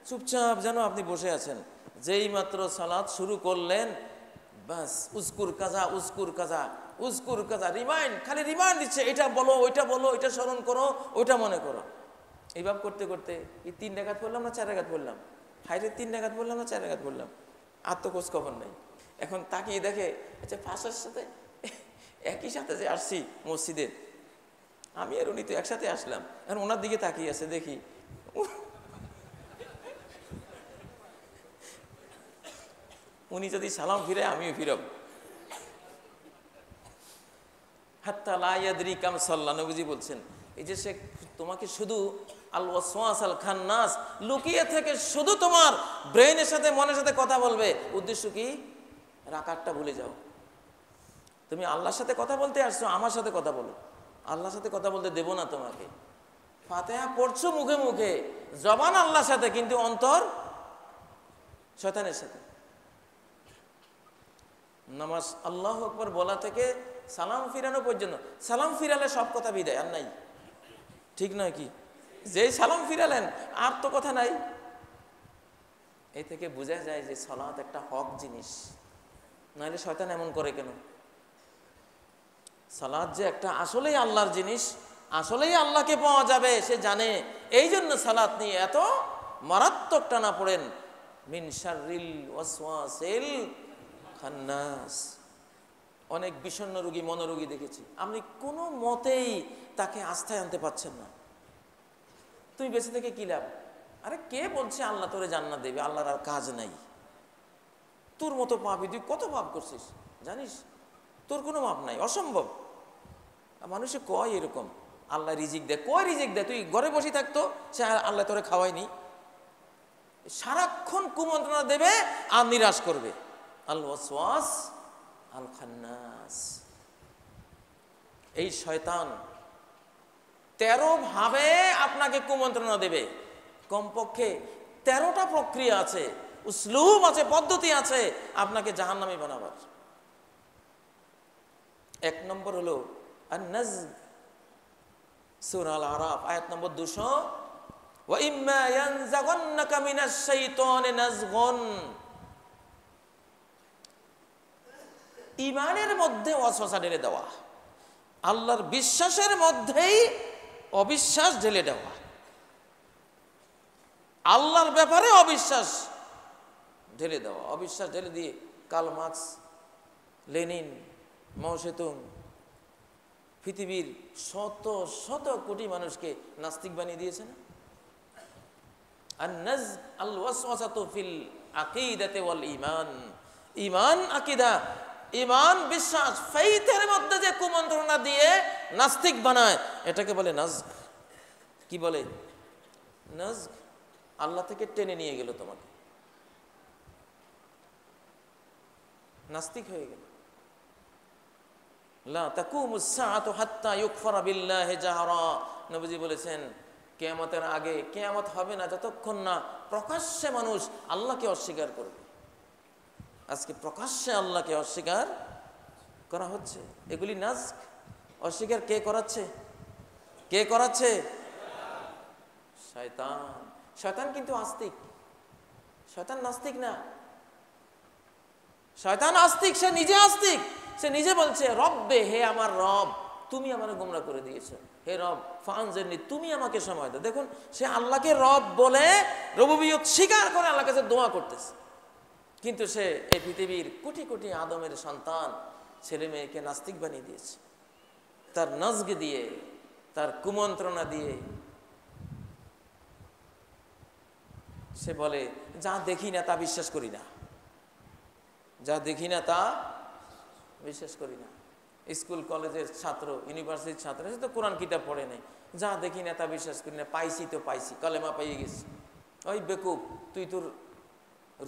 চুপচাপ যেন আপনি বসে আছেন। যেই মাত্র সালাত শুরু করলেন, বাস উস্কুর কাজা উস্কুর কাজা উস্কুর কাজা, রিমাইন্ড, খালি রিমাইন্ড দিচ্ছে, এটা বলো, ওইটা বলো, এটা স্মরণ করো, ওইটা মনে করো। এইভাবে করতে করতে এই 3 রাকাত পড়লাম না 4 রাকাত পড়লাম, হাইরে 3 রাকাত পড়লাম না 4 রাকাত পড়লাম, আর তো খোঁজ খবর নেই। এখন তাকিয়ে দেখে, আচ্ছা ফাঁসার সাথে একই সাথে যে আসছি মসজিদে, আমি আর উনি তো একসাথে আসলাম, এখন ওনার দিকে তাকিয়ে আছে, দেখি উনি যদি সালাম ফিরে আমিও ফিরব। হাত্তা লা ইয়াদরি কাম সাল্লা, নবীজি বলছেন, এই যে সে তোমাকে শুধু আল ওয়াসওয়াস আল খান্নাস, লুকিয়ে থেকে শুধু তোমার ব্রেনের সাথে মনের সাথে কথা বলবে, উদ্দেশ্য কি? রাকাতটা ভুলে যাও। তুমি আল্লাহর সাথে কথা বলতে আসছো, আমার সাথে কথা বলো, আল্লাহর সাথে কথা বলতে দেব না তোমাকে। ফাতিহা পড়ছো মুখে মুখে, জবান আল্লাহর সাথে, কিন্তু অন্তর শয়তানের সাথে। নামাজ আল্লাহু আকবার বলা থেকে সালাম ফিরানো পর্যন্ত, সালাম ফিরালে সব কথা বিদায়, আর নাই, ঠিক নয় কি? যেই সালাম ফিরালেন আর তো কথা নাই। এই থেকে বোঝা যায় যে সালাত একটা হক জিনিস, নাহলে শয়তান এমন করে কেন? সালাত যে একটা আসলেই আল্লাহর জিনিস, আসলেই আল্লাহকে পাওয়া যাবে সে জানে। এই জন্য সালাত নিয়ে এত মারাত্মক টানা পড়েন, মিন শাররিল ওয়াসওয়াসিল খান্নাস। অনেক বিষণ্ণ রোগী, মনোরোগী দেখেছি, আপনি কোনো মতেই তাকে আস্থায় আনতে পারছেন না। তুই বেঁচে থেকে কি লাভ? আরে কে বলছে আল্লাহ তোরে জান্নাত দেবে? আল্লাহর আর কাজ নাই। তোর মতো পাপি, তুই কত পাপ করছিস জানিস? তোর কোনো মাপ নাই, অসম্ভব। মানুষে কয় এরকম, আল্লাহ রিজিক দেয়। কয় রিজিক দেয়? তুই ঘরে বসে থাকতো, সে আল্লাহ তোরে খাওয়ায়নি। সারাক্ষণ কুমন্ত্রণা দেবে আর নিরাশ করবে। আল ওয়াসওয়াস আল খান্নাস। এই শয়তান 13 ভাবে আপনাকে কুমন্ত্রণা দেবে। কমপক্ষে 13টা প্রক্রিয়া আছে, উসলুব আছে, পদ্ধতি আছে আপনাকে জাহান্নামী বানাবার। 1 নম্বর হলো আন-নাজগ, সূরা আল-আরাফ আয়াত নম্বর 200, ওয়া ইম্মা ইয়ানজাগান্নাকা মিনাশ শাইতানি নাজগুন। ঈমানের মধ্যে ওয়াসওয়াসা ঢেলে দেওয়া, আল্লাহর বিশ্বাসের মধ্যেই অবিশ্বাস ঢেলে দেওয়া, আল্লাহর ব্যাপারে অবিশ্বাস ঢেলে দেওয়া। অবিশ্বাস ঢেলে দিয়ে কার্ল মার্কস, লেনিন, মাও সেতুং পৃথিবীর শত শত কোটি মানুষকে নাস্তিক বানিয়ে দিয়েছে না? আন-নাজগ আল ওয়াসওয়াসাতু ফিল আকিদাতি ওয়াল ঈমান। ঈমান, আকীদা, ঈমান বিশ্বাস, ফাইথের মধ্যে যে কুমন্ত্রণা দিয়ে নাস্তিক বানায়, এটাকে বলে নাজগ। কি বলে? নাজগ। আল্লাহ থেকে টেনে নিয়ে গেল তোমাকে, নাস্তিক হয়ে গেল। লা তাকুমুস সাআতু হাত্তা ইউকফারা বিল্লাহি জাহরা। নবীজি বলেছেন কিয়ামতের আগে কিয়ামত হবে না যতক্ষণ না প্রকাশ্যে মানুষ আল্লাহকে অস্বীকার করবে। আজকে প্রকাশ্যে আল্লাহকে অস্বীকার করা হচ্ছে। এগুলি নাজগ। অস্বীকার কে করাচ্ছে? কে করাচ্ছে? শয়তান। শয়তান কিন্তু আস্তিক, শয়তান নাস্তিক না। শয়তান আস্তিক, সে নিজে আস্তিক। সে নিজে বলছে রব্বে, হে আমার রব, তুমি আমাকে গোমরাহ করে দিয়েছো। হে রব ফানজিরনি, তুমি আমাকে সময় দাও। দেখুন, সে আল্লাহকে রব বলে রুবুবিয়ত স্বীকার করে আল্লাহর কাছে দোয়া করতেছে। কিন্তু সে এই পৃথিবীর কোটি কোটি আদমের সন্তান ছেলে মেয়েকে নাস্তিক বানিয়ে দিয়েছে, তার নাজগ দিয়ে, তার কুমন্ত্রণা দিয়ে। সে বলে যা দেখি না তা বিশ্বাস করি না, যা দেখি না তা বিশ্বাস করি না। স্কুল কলেজের ছাত্র, ইউনিভার্সিটির ছাত্র, সে তো কোরআন কিতাব পড়ে নাই, যা দেখি না তা বিশ্বাস করি না। পাইছি তো পাইছি, কলেমা পাইয়ে গেছি। ওই বেকুব, তুই তোর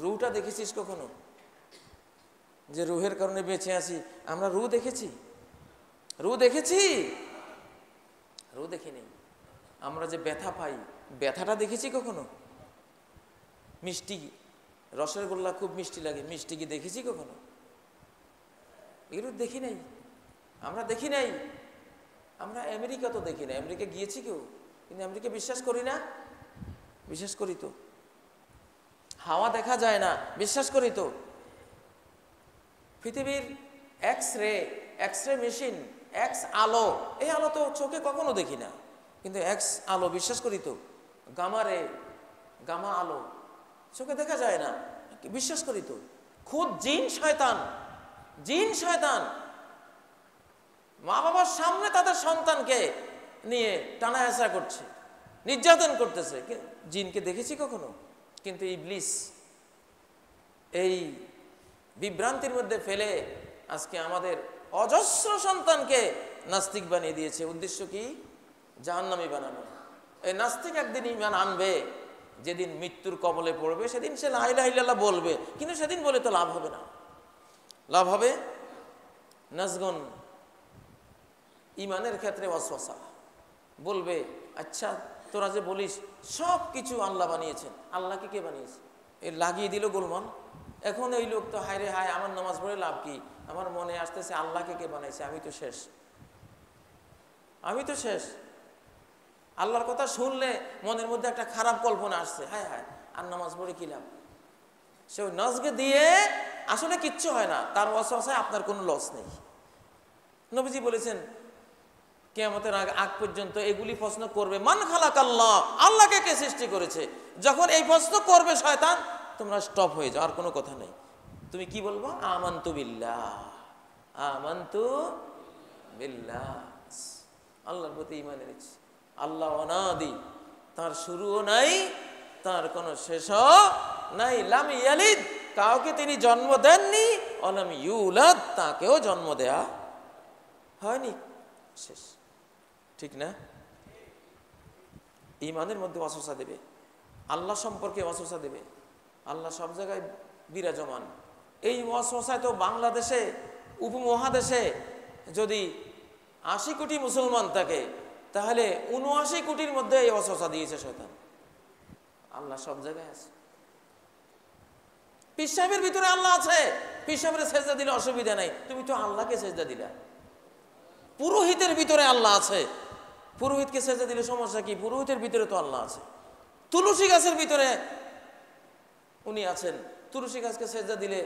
রুহটা দেখেছিস কখনো? যে রুহের কারণে বেঁচে আছি, আমরা রুহ দেখেছি? রুহ দেখেছি? রুহ দেখিনি। আমরা যে ব্যথা পাই, ব্যথাটা দেখেছি কখনো? মিষ্টি, রসের গোল্লা খুব মিষ্টি লাগে, মিষ্টি কি দেখেছি কখনো? এগুলো দেখি নাই, আমরা দেখি নাই। আমরা আমেরিকা তো দেখি না, আমেরিকা গিয়েছি কেউ, কিন্তু আমেরিকা বিশ্বাস করি না? বিশ্বাস করি তো। হাওয়া দেখা যায় না, বিশ্বাস করি তো। পৃথিবীর এক্স রে মেশিন, এক্স আলো, এই আলো তো চোখে কখনো দেখি না, কিন্তু এক্স আলো বিশ্বাস করি তো। গামা আলো চোখে দেখা যায় না, বিশ্বাস করি তো। খুদ জিন শয়তান মা বাবার সামনে তাদের সন্তানকে নিয়ে টানা হেঁচড়া করছে, নির্যাতন করতেছে। জিনকে দেখেছি কখনো? কিন্তু ইবলিস এই বিভ্রান্তির মধ্যে ফেলে আজকে আমাদের অজস্র সন্তানকে নাস্তিক বানিয়ে দিয়েছে। উদ্দেশ্য কি? জাহান্নামী বানানো। এই নাস্তিক একদিন ঈমান আনবে, যেদিন মৃত্যুর কবলে পড়বে সেদিন সে লা ইলাহা ইল্লাল্লাহ বলবে, কিন্তু সেদিন বলে তো লাভ হবে না। লাভ হবে নাজগুন, ঈমানের ক্ষেত্রে ওয়াসওয়াসা। বলবে আচ্ছা তোরা যে বলিস সব কিছু আল্লাহ বানিয়েছেন, আল্লাহকে কে বানিয়েছে? এ লাগিয়ে দিল গোলমাল। এখন এই লোক তো হায় রে হায়, আমার নামাজ পড়ে লাভ কি? আমার মনে আসতেছে আল্লাহকে কে বানাইছে? আমি তো শেষ। আল্লাহর কথা শুনলে মনের মধ্যে একটা খারাপ কল্পনা আসছে, হায় হায় আর নামাজ পড়ে কি লাভ? সে ওই নাজগে দিয়ে আসলে কিচ্ছু হয় না, তার ওয়াসওয়াসায় আপনার কোনো লস নেই। নবীজি বলেছেন কিয়ামতের আগ পর্যন্ত এগুলি প্রশ্ন করবে, মান খালাকাল্লাহ, আল্লাহকে কে সৃষ্টি করেছে। যখন এই প্রশ্ন করবে শয়তান, তোমরা স্টপ হয়ে যাও, আর কোনো কথা নেই। তুমি কি বলবো? আমানতু বিল্লাহ, আমানতু বিল্লাহ, আল্লাহর প্রতি ঈমান এনেছি। আল্লাহ অনাদি, তার শুরুও নাই, তার কোনো শেষও নাই। লাম ইয়ালিদ, কাউকে তিনি জন্ম দেননি। অলাম ইউলাদ, তাকেও জন্ম দেয়া হয়নি। শেষ, ঠিক না? ঈমানের মধ্যে ওয়াসওয়াসা দেবে, আল্লাহ সম্পর্কে ওয়াসওয়াসা দেবে। আল্লাহ সব জায়গায় বিরাজমান। এই ওয়াসওয়াসায় তো বাংলাদেশে, উপমহাদেশে যদি ৮০ কোটি মুসলমান থাকে, তাহলে ৭৯ কোটির মধ্যে এই ওয়াসওয়াসা দিয়েছে শয়তান। আল্লাহ সব জায়গায় আছে। পীর সাহেবের ভিতরে আল্লাহ আছে, পীর সাহেবের সেজদা দিলে অসুবিধা নাই, তুমি তো আল্লাহকে সেজদা দিলা। পুরোহিতের ভিতরে আল্লাহ আছে, পুরোহিতকে সেজদা দিলে সমস্যা কি? পুরোহিতের ভিতরে তো আল্লাহ আছে। তুলসী গাছের ভিতরে উনি আছেন, তুলসী গাছকে সেজদা দিলে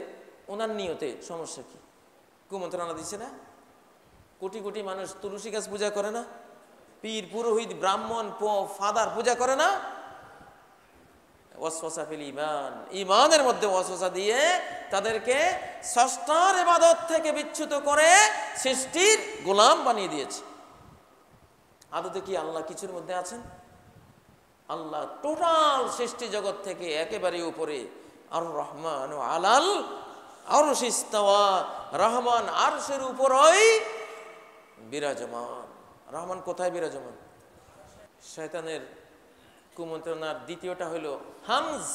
ওনার নিয়তে সমস্যা কি? কুমন্ত্রণা দিচ্ছে না? কোটি কোটি মানুষ তুলসী গাছ পূজা করে না? পীর, পুরোহিত, ব্রাহ্মণ, ফাদার পূজা করে না? ওয়াসওয়াসা ফিল ঈমান, ঈমানের মধ্যে ওয়াসওয়াসা দিয়ে তাদেরকে স্রষ্টার ইবাদত থেকে বিচ্যুত করে সৃষ্টির গোলাম বানিয়ে দিয়েছে। আদতে কি আল্লাহ কিছুর মধ্যে আছেন? আল্লাহ টোটাল সৃষ্টি জগৎ থেকে একেবারে উপরে। আর রহমান আলাল আরশ ইস্তাওয়া, রহমান আরশের উপরই বিরাজমান। রহমান কোথায় বিরাজমান? শয়তানের কুমন্ত্রণার দ্বিতীয়টা হলো হামজ।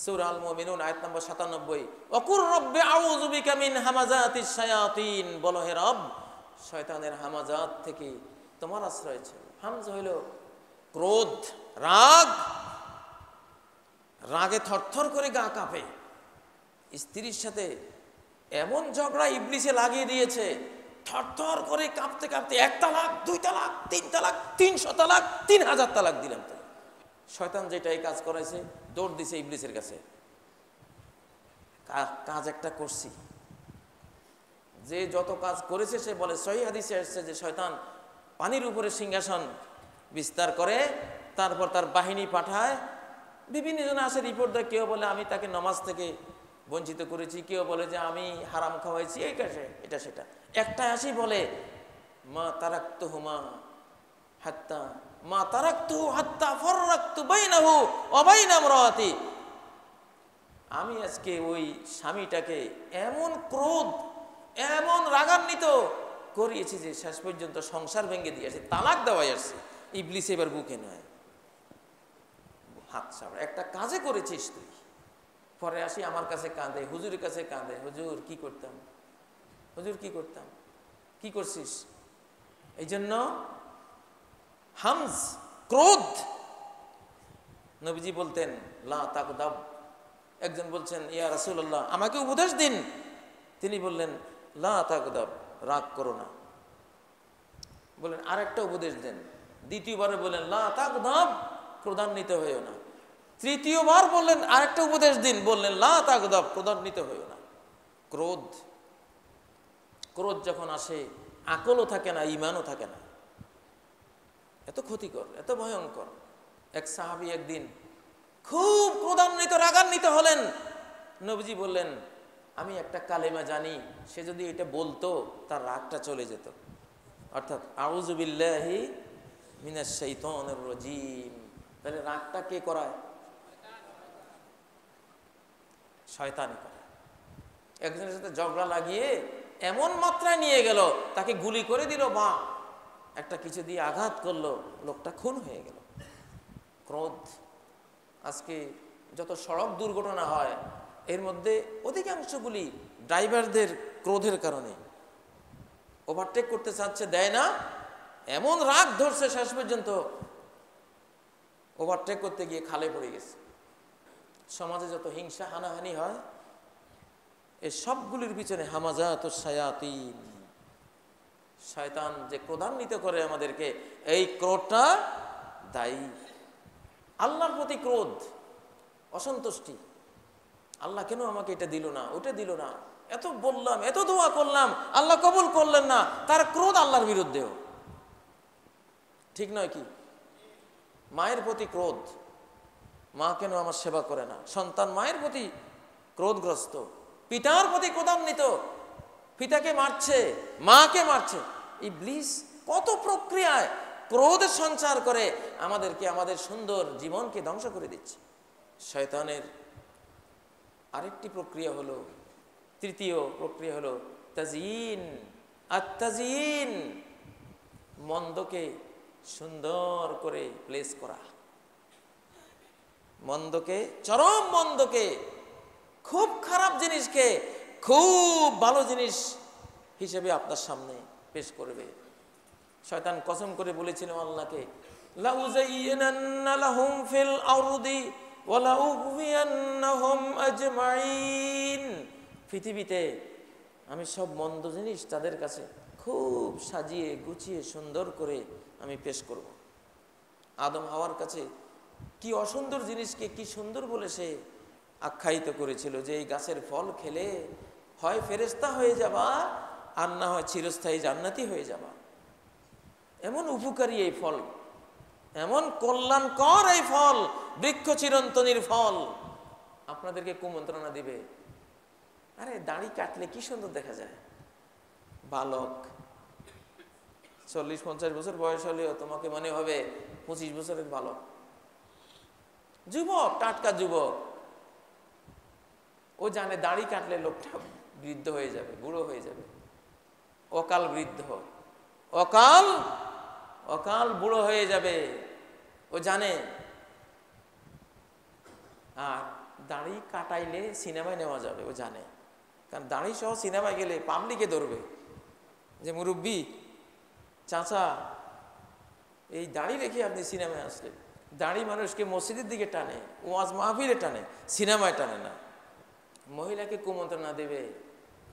সূরা আল মুমিনুন আয়াত নম্বর ৯৭। ওয়াকুর রব্বি আউযু বিকা মিন হামাযাতিশ শায়াতিন, বলো হে রব, শয়তানের হামাজাত থেকে তোমার আশ্রয় চাই। হামজ হলো ক্রোধ, রাগ। রাগে থরথর করে গা কাঁপে। স্ত্রীর সাথে এমন ঝগড়া ইবলিসে লাগিয়ে দিয়েছে, থরথর করে কাঁপতে কাঁপতে ১ তালাক, ২ তালাক, ৩ তালাক, ৩০০ তালাক, ৩০০০ তালাক দিলাম। তো শয়তান যেটাই কাজ করাইছে, দৌড় দিছে ইবলিসের কাছে। কাজ একটা করছি। যে যত কাজ করেছে সে বলে, সহিহ হাদিসে আসছে যে শয়তান পানির উপরে সিংহাসন বিস্তার করে, তারপর তার বাহিনী পাঠায়। বিভিন্ন জন আসে রিপোর্ট দেয়, কেউ বলে আমি তাকে নামাজ থেকে বঞ্চিত করেছি, কেউ বলে যে আমি হারাম খাওয়াইছি, এটা সেটা। একটা আসি বলে মা তারাকতুহুমা হাত্তা মা তারাকতুহু হাত্তা ফাররাকতু বাইনাহু ওয়া বাইনা ইমরাতি, আমি আজকে ওই স্বামীটাকে এমন ক্রোধ, এমন রাগান্বিত করিয়েছি যে শেষ পর্যন্ত সংসার ভেঙে দিয়েছে, তালাক দেওয়াই আসছে। ইবলিস এবার বুকে নয়, হাত ছাড়া। একটা কাজে করেছিস তুই। পরে আসি আমার কাছে কাঁদে, হুজুরের কাছে কাঁদে, হুজুর কি করতাম, হুজুর কি করতাম, কি করছিস? এই জন্য হামজ, ক্রোধ। নবীজি বলতেন লা তাগদাব। একজন বলছেন, ইয়া রাসূলুল্লাহ আমাকে উপদেশ দিন। তিনি বললেন লা তাগদাব, রাগ করো না। বলেন আরেকটা উপদেশ দেন। দ্বিতীয়বারে বলেন লা তাগদাব, ক্রোধান্বিত হইও না। তৃতীয়বার বললেন আরেকটা উপদেশ দিন, বললেন লা তাগদাব, ক্রোধান্বিত হইও না। ক্রোধ, ক্রোধ যখন আসে আকলও থাকে না, ঈমানও থাকে না। এত ক্ষতিকর, এত ভয়ঙ্কর। এক সাহাবী একদিন খুব ক্রোধান্বিত, রাগান্বিত হলেন। নবীজি বললেন আমি একটা কালেমা জানি, সে যদি এটা বলতো তার রাগটা চলে যেত। অর্থাৎ আউযু বিল্লাহি মিনাশ শাইতানির রাজিম। তাহলে রাগটা কে করায়? শয়তানি করে। একজনের সাথে ঝগড়া লাগিয়ে এমন মাত্রায় নিয়ে গেল, তাকে গুলি করে দিল বা একটা কিছু দিয়ে আঘাত করলো, লোকটা খুন হয়ে গেল। ক্রোধ। আজকে যত সড়ক দুর্ঘটনা হয় এর মধ্যে অধিকাংশগুলি ড্রাইভারদের ক্রোধের কারণে। ওভারটেক করতে চাচ্ছে, দেয় না, এমন রাগ ধরছে শেষ পর্যন্ত ওভারটেক করতে গিয়ে খালে পড়ে গেছে। সমাজে যত হিংসা হানাহানি হয় এই সবগুলির পিছনে হামাজাতুশ শায়াতিন, শয়তান যে ক্রোধান্বিত করে আমাদেরকে, এই ক্রোধটা দায়ী। আল্লাহর প্রতি ক্রোধ, অসন্তুষ্টি। আল্লাহ কেন আমাকে এটা দিল না, ওটা দিল না, এত বললাম, এত দোয়া করলাম, আল্লাহ কবুল করলেন না, তার ক্রোধ আল্লাহর বিরুদ্ধেও। ঠিক নয় কি? মায়ের প্রতি ক্রোধ, মা কেন আমার সেবা করে না, সন্তান মায়ের প্রতি ক্রোধগ্রস্ত, পিতার প্রতি ক্রোধান্বিত, পিতাকে মারছে, মাকে মারছে। ইবলিস কত প্রক্রিয়ায় ক্রোধের সঞ্চার করে আমাদেরকে, আমাদের সুন্দর জীবনকে ধ্বংস করে দিচ্ছে। শয়তানের আরেকটি প্রক্রিয়া হলো, তৃতীয় প্রক্রিয়া হলো তাজয়িন। আত-তাজয়িন, মন্দকে সুন্দর করে প্লেস করা, মন্দকে, চরম মন্দকে, খুব খারাপ জিনিসকে খুব ভালো জিনিস হিসেবে আপনার সামনে পেশ করবে। শয়তান কসম করে বলেছিল আল্লাহকে, লা উযায়্যিনান্না লাহুম ফিল আরদি ওয়া লা উগওয়িয়ান্নাহুম আজমাইন। পৃথিবীতে আমি সব মন্দ জিনিস তাদের কাছে খুব সাজিয়ে গুছিয়ে সুন্দর করে আমি পেশ করব। আদম হাওয়ার কাছে কি অসুন্দর জিনিসকে কি সুন্দর বলে সে আখ্যায়িত করেছিল, যে এই গাছের ফল খেলে হয় ফেরেশতা হয়ে যাবা, আর না হয় চিরস্থায়ী জান্নাতি হয়ে যাবা। এমন উপকারী এই ফল, এমন কল্যাণকর এই ফল, বৃক্ষ চিরন্তনীর ফল। আপনাদেরকে কুমন্ত্রণা দিবে, আরে দাড়ি কাটলে কি সুন্দর দেখা যায়, বালক 40-50 বছর বয়স হলেও তোমাকে মনে হবে 25 বছরের বালক, যুবক, টাটকা যুবক। ও জানে দাড়ি কাটলে লোকটা বৃদ্ধ হয়ে যাবে, বুড়ো হয়ে যাবে, অকাল বৃদ্ধ, অকাল অকাল বুড়ো হয়ে যাবে, ও জানে। আর দাড়ি কাটাইলে সিনেমায় নেওয়া যাবে, ও জানে। কারণ দাড়ি সহ সিনেমায় গেলে পাবলিকে ধরবে যে মুরব্বী, চাচা, এই দাড়ি রেখে আপনি সিনেমায় আসলেন। দাড়ি মানুষকে মসজিদের দিকে টানে, ওয়াজ মাহফিলে টানে, সিনেমায় টানে না। মহিলাকে কুমন্ত্রণা দেবে,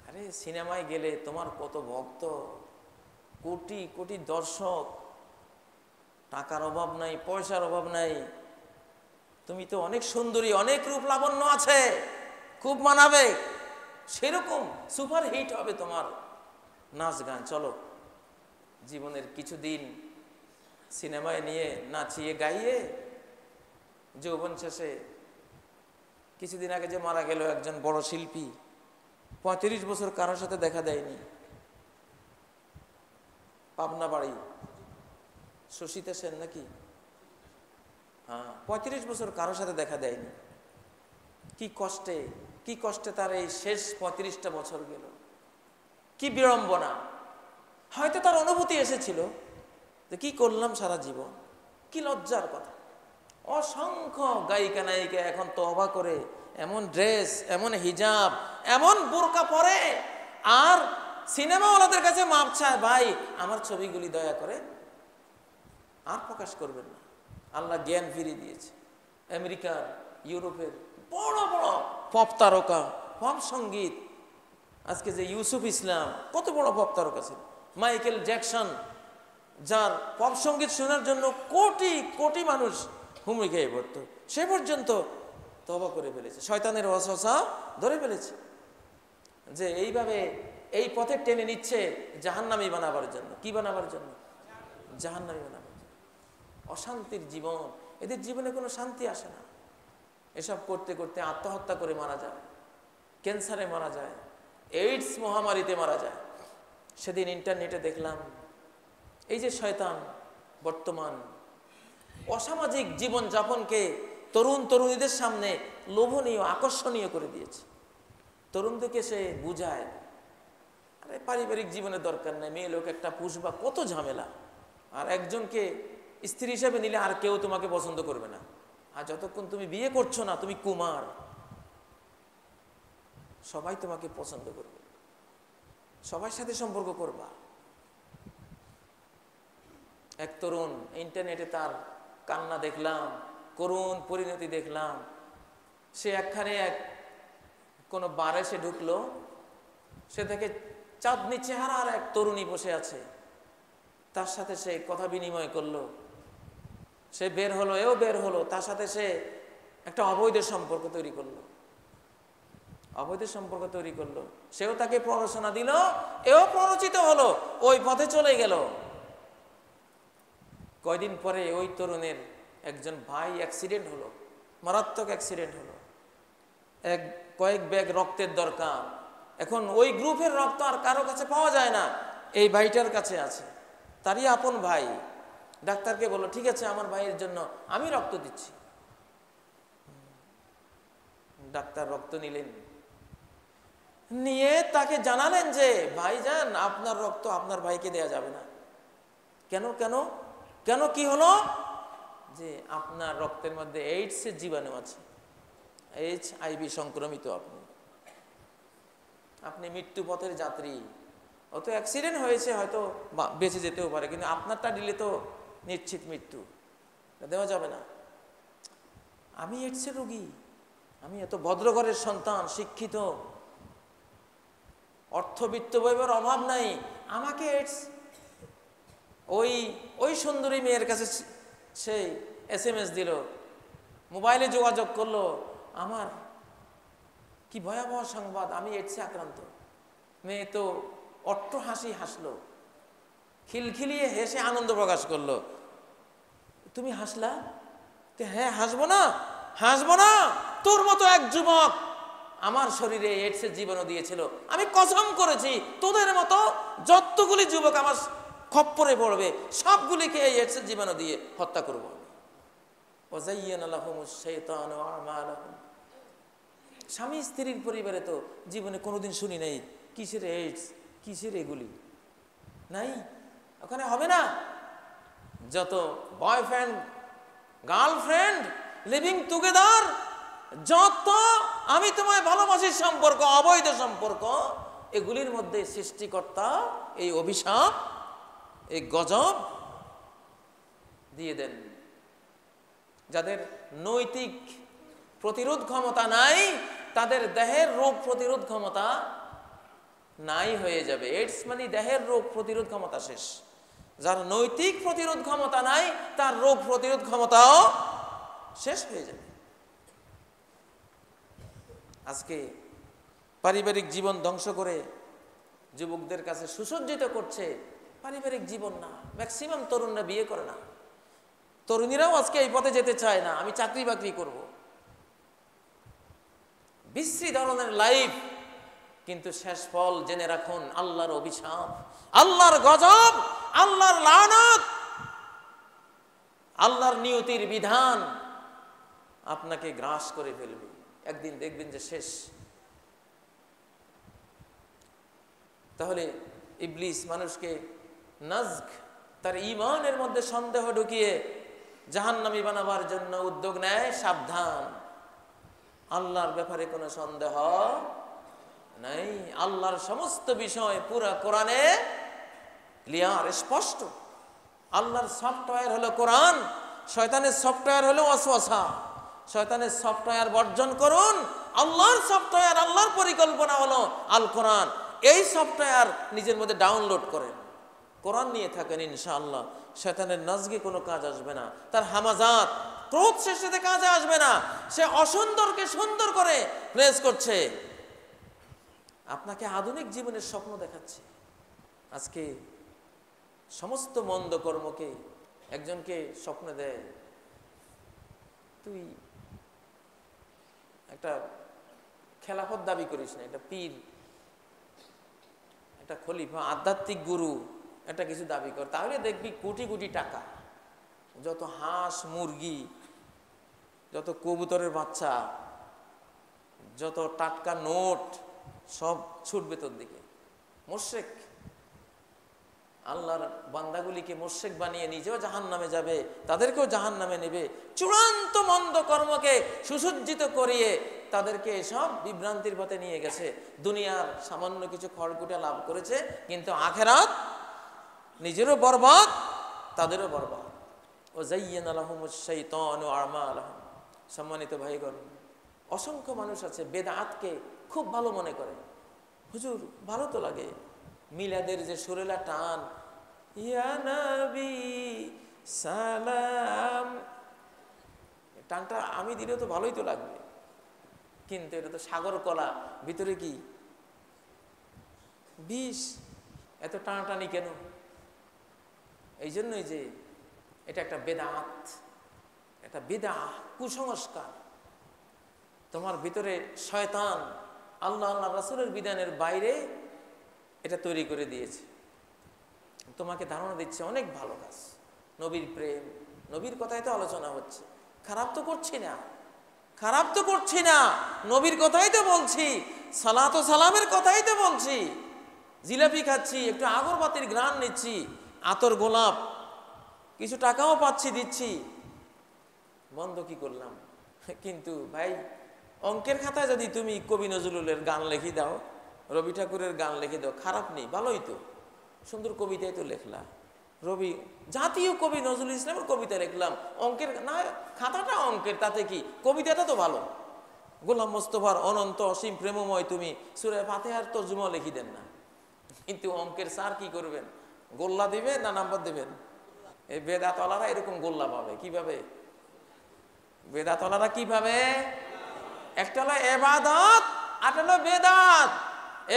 আরে সিনেমায় গেলে তোমার কত ভক্ত, কোটি কোটি দর্শক, টাকার অভাব নাই, পয়সার অভাব নাই, তুমি তো অনেক সুন্দরী, অনেক রূপ লাবণ্য আছে, খুব মানাবে, সেরকম সুপার হিট হবে তোমার নাচ গান। চলো জীবনের কিছুদিন সিনেমায় নিয়ে নাচিয়ে গাইয়ে যৌবন শেষে, কিছুদিন আগে যে মারা গেল একজন বড় শিল্পী, 35 বছর কারোর সাথে দেখা দেয়নি, পাবনা বাড়ি, সুশীতা সেন নাকি, হ্যাঁ, 35 বছর কারোর সাথে দেখা দেয়নি। কি কষ্টে, কি কষ্টে তার এই শেষ 35টা বছর গেল, কি বিড়ম্বনা। হয়তো তার অনুভূতি এসেছিল যে কি করলাম সারা জীবন, কি লজ্জার কথা। অসংখ্য গায়িকা নায়িকা এখন তওবা করে এমন ড্রেস, এমন হিজাব, এমন বোরকা পরে, আর সিনেমাওয়ালাদের কাছে মাপ চায়, ভাই আমার ছবিগুলি দয়া করে আর প্রকাশ করবেন না। আল্লাহ জ্ঞান ফিরিয়ে দিয়েছে। আমেরিকার, ইউরোপের বড় বড় পপ তারকা, পপ সঙ্গীত, আজকে যে ইউসুফ ইসলাম কত বড় পপ তারকা ছিল, মাইকেল জ্যাকসন, যার পপ সঙ্গীত শোনার জন্য কোটি কোটি মানুষ হুমড়ি খেয়ে পড়ত, সে পর্যন্ত তওবা করে ফেলেছে, শয়তানের ওয়াসওয়াসা ধরে ফেলেছে যে এইভাবে এই পথে টেনে নিচ্ছে জাহান্নামী বানাবার জন্য। কি বানাবার জন্য? জাহান্নামী বানাবার জন্য। অশান্তির জীবন, এদের জীবনে কোনো শান্তি আসে না। এসব করতে করতে আত্মহত্যা করে মারা যায়, ক্যান্সারে মারা যায়, এইডস মহামারীতে মারা যায়। সেদিন ইন্টারনেটে দেখলাম এই যে শয়তান বর্তমান অসামাজিক জীবন যাপনকে তরুণ তরুণীদের সামনে লোভনীয়, আকর্ষণীয় করে দিয়েছে। তরুণদেরকে সে বুঝায়, আরে পারিবারিক জীবনের দরকার নেই, মেয়ে লোক একটা পুষবা, কত ঝামেলা, আর একজনকে স্ত্রী হিসেবে নিলে আর কেউ তোমাকে পছন্দ করবে না, আর যতক্ষণ তুমি বিয়ে করছো না, তুমি কুমার, সবাই তোমাকে পছন্দ করবে, সবার সাথে সম্পর্ক করবা। এক তরুণ ইন্টারনেটে তার কান্না দেখলাম, করুণ পরিণতি দেখলাম। সে একখানে কোনো বারে সে ঢুকলো, সে থেকে চাঁদনি চেহারার এক তরুণী বসে আছে, তার সাথে সে কথা বিনিময় করলো। সে বের হলো, এও বের হলো, তার সাথে সে একটা অবৈধ সম্পর্ক তৈরি করলো। অবৈধ সম্পর্ক তৈরি করলো, সেও তাকে প্ররোচনা দিল, এও প্ররোচিত হলো, ওই পথে চলে গেল। কয়দিন পরে ওই তরুণের একজন ভাই অ্যাক্সিডেন্ট হলো, মারাত্মক অ্যাক্সিডেন্ট হলো, কয়েক ব্যাগ রক্তের দরকার। এখন ওই গ্রুপের রক্ত আর কারো কাছে পাওয়া যায় না, এই ভাইটার কাছে আছে, তারই আপন ভাই। ডাক্তারকে বললো, ঠিক আছে আমার ভাইয়ের জন্য আমি রক্ত দিচ্ছি। ডাক্তার রক্ত নিলেন, নিয়ে তাকে জানালেন যে ভাইজান আপনার রক্ত আপনার ভাইকে দেয়া যাবে না। কেন কেন কেন কি হলো? যে আপনার রক্তের মধ্যে এইডসের জীবাণু আছে, HIV সংক্রমিত, আপনি মৃত্যু পথের যাত্রী। অত অ্যাক্সিডেন্ট হয়েছে, হয়তো বেঁচে যেতেও পারে, কিন্তু আপনারটা দিলে তো নিশ্চিত মৃত্যু, দেওয়া যাবে না। আমি এইডসের রোগী, আমি এত ভদ্রঘরের সন্তান, শিক্ষিত, অর্থবিত্ত বৈভবের অভাব নাই, আমাকে এইডস। ওই সুন্দরী মেয়ের কাছে সেই SMS দিল, মোবাইলে যোগাযোগ করলো, আমার কি ভয়াবহ সংবাদ, আমি এইডসে আক্রান্ত। মেয়ে তো অট্ট হাসি হাসলো, খিলখিলিয়ে হেসে আনন্দ প্রকাশ করলো। তুমি হাসলা? হ্যাঁ হাসবো না, হাসবো না, তোর মতো এক যুবক আমার শরীরে এইডসের জীবাণু দিয়েছিল, আমি কসম করেছি তোদের মতো যতগুলি যুবক আমার খপ্পরে পড়বে সবগুলিকে এই এইডসের জীবাণু দিয়ে হত্যা করবো। স্বামী স্ত্রীর পরিবারে তো জীবনে কোনোদিন শুনি নাই কিসের এইডস, কিসের এগুলি নাই, ওখানে হবে না। যত বয়ফ্রেন্ড গার্লফ্রেন্ড লিভিং টুগেদার, যত আমি তোমায় ভালোবাসি সম্পর্ক, অবৈধ সম্পর্ক, এগুলির মধ্যে সৃষ্টিকর্তা এই অভিশাপ, এই গজব দিয়ে দেন। যাদের নৈতিক প্রতিরোধ ক্ষমতা নাই, তাদের দেহের রোগ প্রতিরোধ ক্ষমতা নাই হয়ে যাবে। এইডস মানে দেহের রোগ প্রতিরোধ ক্ষমতা শেষ। যার নৈতিক প্রতিরোধ ক্ষমতা নাই, তার রোগ প্রতিরোধ ক্ষমতাও শেষ হয়ে যাবে। আজকে পারিবারিক জীবন ধ্বংস করে যুবকদের কাছে সুসজ্জিত করছে পারিবারিক জীবন না। ম্যাক্সিমাম তরুণরা বিয়ে করে না, তরুণীরাও আজকে এই পথে যেতে চায় না, আমি চাকরি বাকরি করব, বিশ্রী ধরনের লাইফ। কিন্তু শেষ ফল জেনে রাখুন, আল্লাহর অভিশাপ, আল্লাহর গজব, আল্লাহর লানত, আল্লাহর নিয়তির বিধান আপনাকে গ্রাস করে ফেলবে। একদিন দেখবেন যে শেষ। তাহলে ইবলিস মানুষকে নাজক, তার ঈমানের মধ্যে সন্দেহ ঢুকিয়ে জাহান্নামী বানাবার জন্য উদ্যোগ নেয়। সাবধান, আল্লাহর ব্যাপারে কোনো সন্দেহ নাই। আল্লাহর সমস্ত বিষয় পুরা কোরআনে ক্লিয়ার, স্পষ্ট। আল্লাহর সফটওয়্যার হলো কোরআন, শয়তানের সফটওয়্যার হলো ওয়াসওয়াসা। শয়তানের সফটওয়্যার বর্জন করুন, আল্লাহর সফটওয়্যার, আল্লাহর পরিকল্পনা হলো আল কোরআন। এই সফটওয়্যার নিজের মধ্যে ডাউনলোড করেন, কোরআন নিয়ে থাকেন, ইনশাআল্লাহ শয়তানের নাজগে কোনো কাজ আসবে না, তার হামাজাত ক্রোধ শেষে কাজে আসবে না। সে অসুন্দরকে সুন্দর করে প্লেস করছে, আপনাকে আধুনিক জীবনের স্বপ্ন দেখাচ্ছে। আজকে সমস্ত মন্দ কর্মকে একজনকে স্বপ্ন দেয়, তুই একটা খেলাফত দাবি করিস না, একটা পীর, একটা খলিফা, আধ্যাত্মিক গুরু, একটা কিছু দাবি কর, তাহলে দেখবি কোটি কোটি টাকা, যত হাঁস মুরগি, যত কবুতরের বাচ্চা, যত টাটকা নোট, সব ছুটবে তোর দিকে। মুশরিক, আল্লাহর বান্দাগুলিকে মুশরিক বানিয়ে নিজেও জাহান্নামে যাবে, তাদেরকেও জাহান্নামে নেবে। চূড়ান্ত মন্দ কর্মকে সুসজ্জিত করিয়ে তাদেরকে সব বিভ্রান্তির পথে নিয়ে গেছে। দুনিয়ার সামান্য কিছু খড়কুটা লাভ করেছে, কিন্তু আখিরাত নিজেরও বরবাদ, তাদেরও বরবাদ। ও যায়্যানা লাহুমুশ শাইতানু আমালাহুম। সম্মানিত ভাইগণ, অসংখ্য মানুষ আছে বেদাতকে খুব ভালো মনে করে। হুজুর ভালো তো লাগে, মিলাদের যে সুরেলা টান, ইয়া নবী সালাম, টানটা আমি দিলেও তো ভালোই তো লাগবে, কিন্তু এটা তো সাগর কলা, ভিতরে কি বিষ। এত টানাটানি কেন? এই জন্যই যে এটা একটা বেদাত, একটা বিদআহ, কুসংস্কার। তোমার ভিতরে শয়তান আল্লাহ আল্লাহ রাসূলের বিধানের বাইরে এটা তৈরি করে দিয়েছে। তোমাকে ধারণা দিচ্ছে অনেক ভালো কাজ, নবীর প্রেম, নবীর কথাই তো আলোচনা হচ্ছে। খারাপ তো করছি না, খারাপ তো করছি না, নবীর কথাই তো বলছি, সালাত ও সালামের কথাই তো বলছি। জিলাপি খাচ্ছি, একটু আগরবাতির ঘ্রাণ নিচ্ছি, আতর গোলাপ, কিছু টাকাও পাচ্ছি, দিচ্ছি, বন্ধ কি করলাম? কিন্তু ভাই, অঙ্কের খাতায় যদি তুমি কবি নজরুলের গান লিখে দাও, রবি ঠাকুরের গান লিখে দাও, খারাপ নেই, ভালোই তো, সুন্দর কবিতাই তো লেখলা। রবি জাতীয় কবি নজরুল ইসলামের কবিতা লিখলাম, অঙ্কের না, খাতাটা অঙ্কের, তাতে কি, কবিতাটা তো ভালো। গোলাম মোস্তফার অনন্ত অসীম প্রেমময় তুমি সূরা ফাতিহার তর্জমা লিখে দেন না, কিন্তু অঙ্কের স্যার কি করবেন? গোল্লা দিবেন না নাম্বার দেবেন? এই বেদাতওয়ালারা এরকম গোল্লা পাবে কিভাবে? বেদাতওয়ালারা কিভাবে? একটা হলো ইবাদত, আর হলো বেদাত।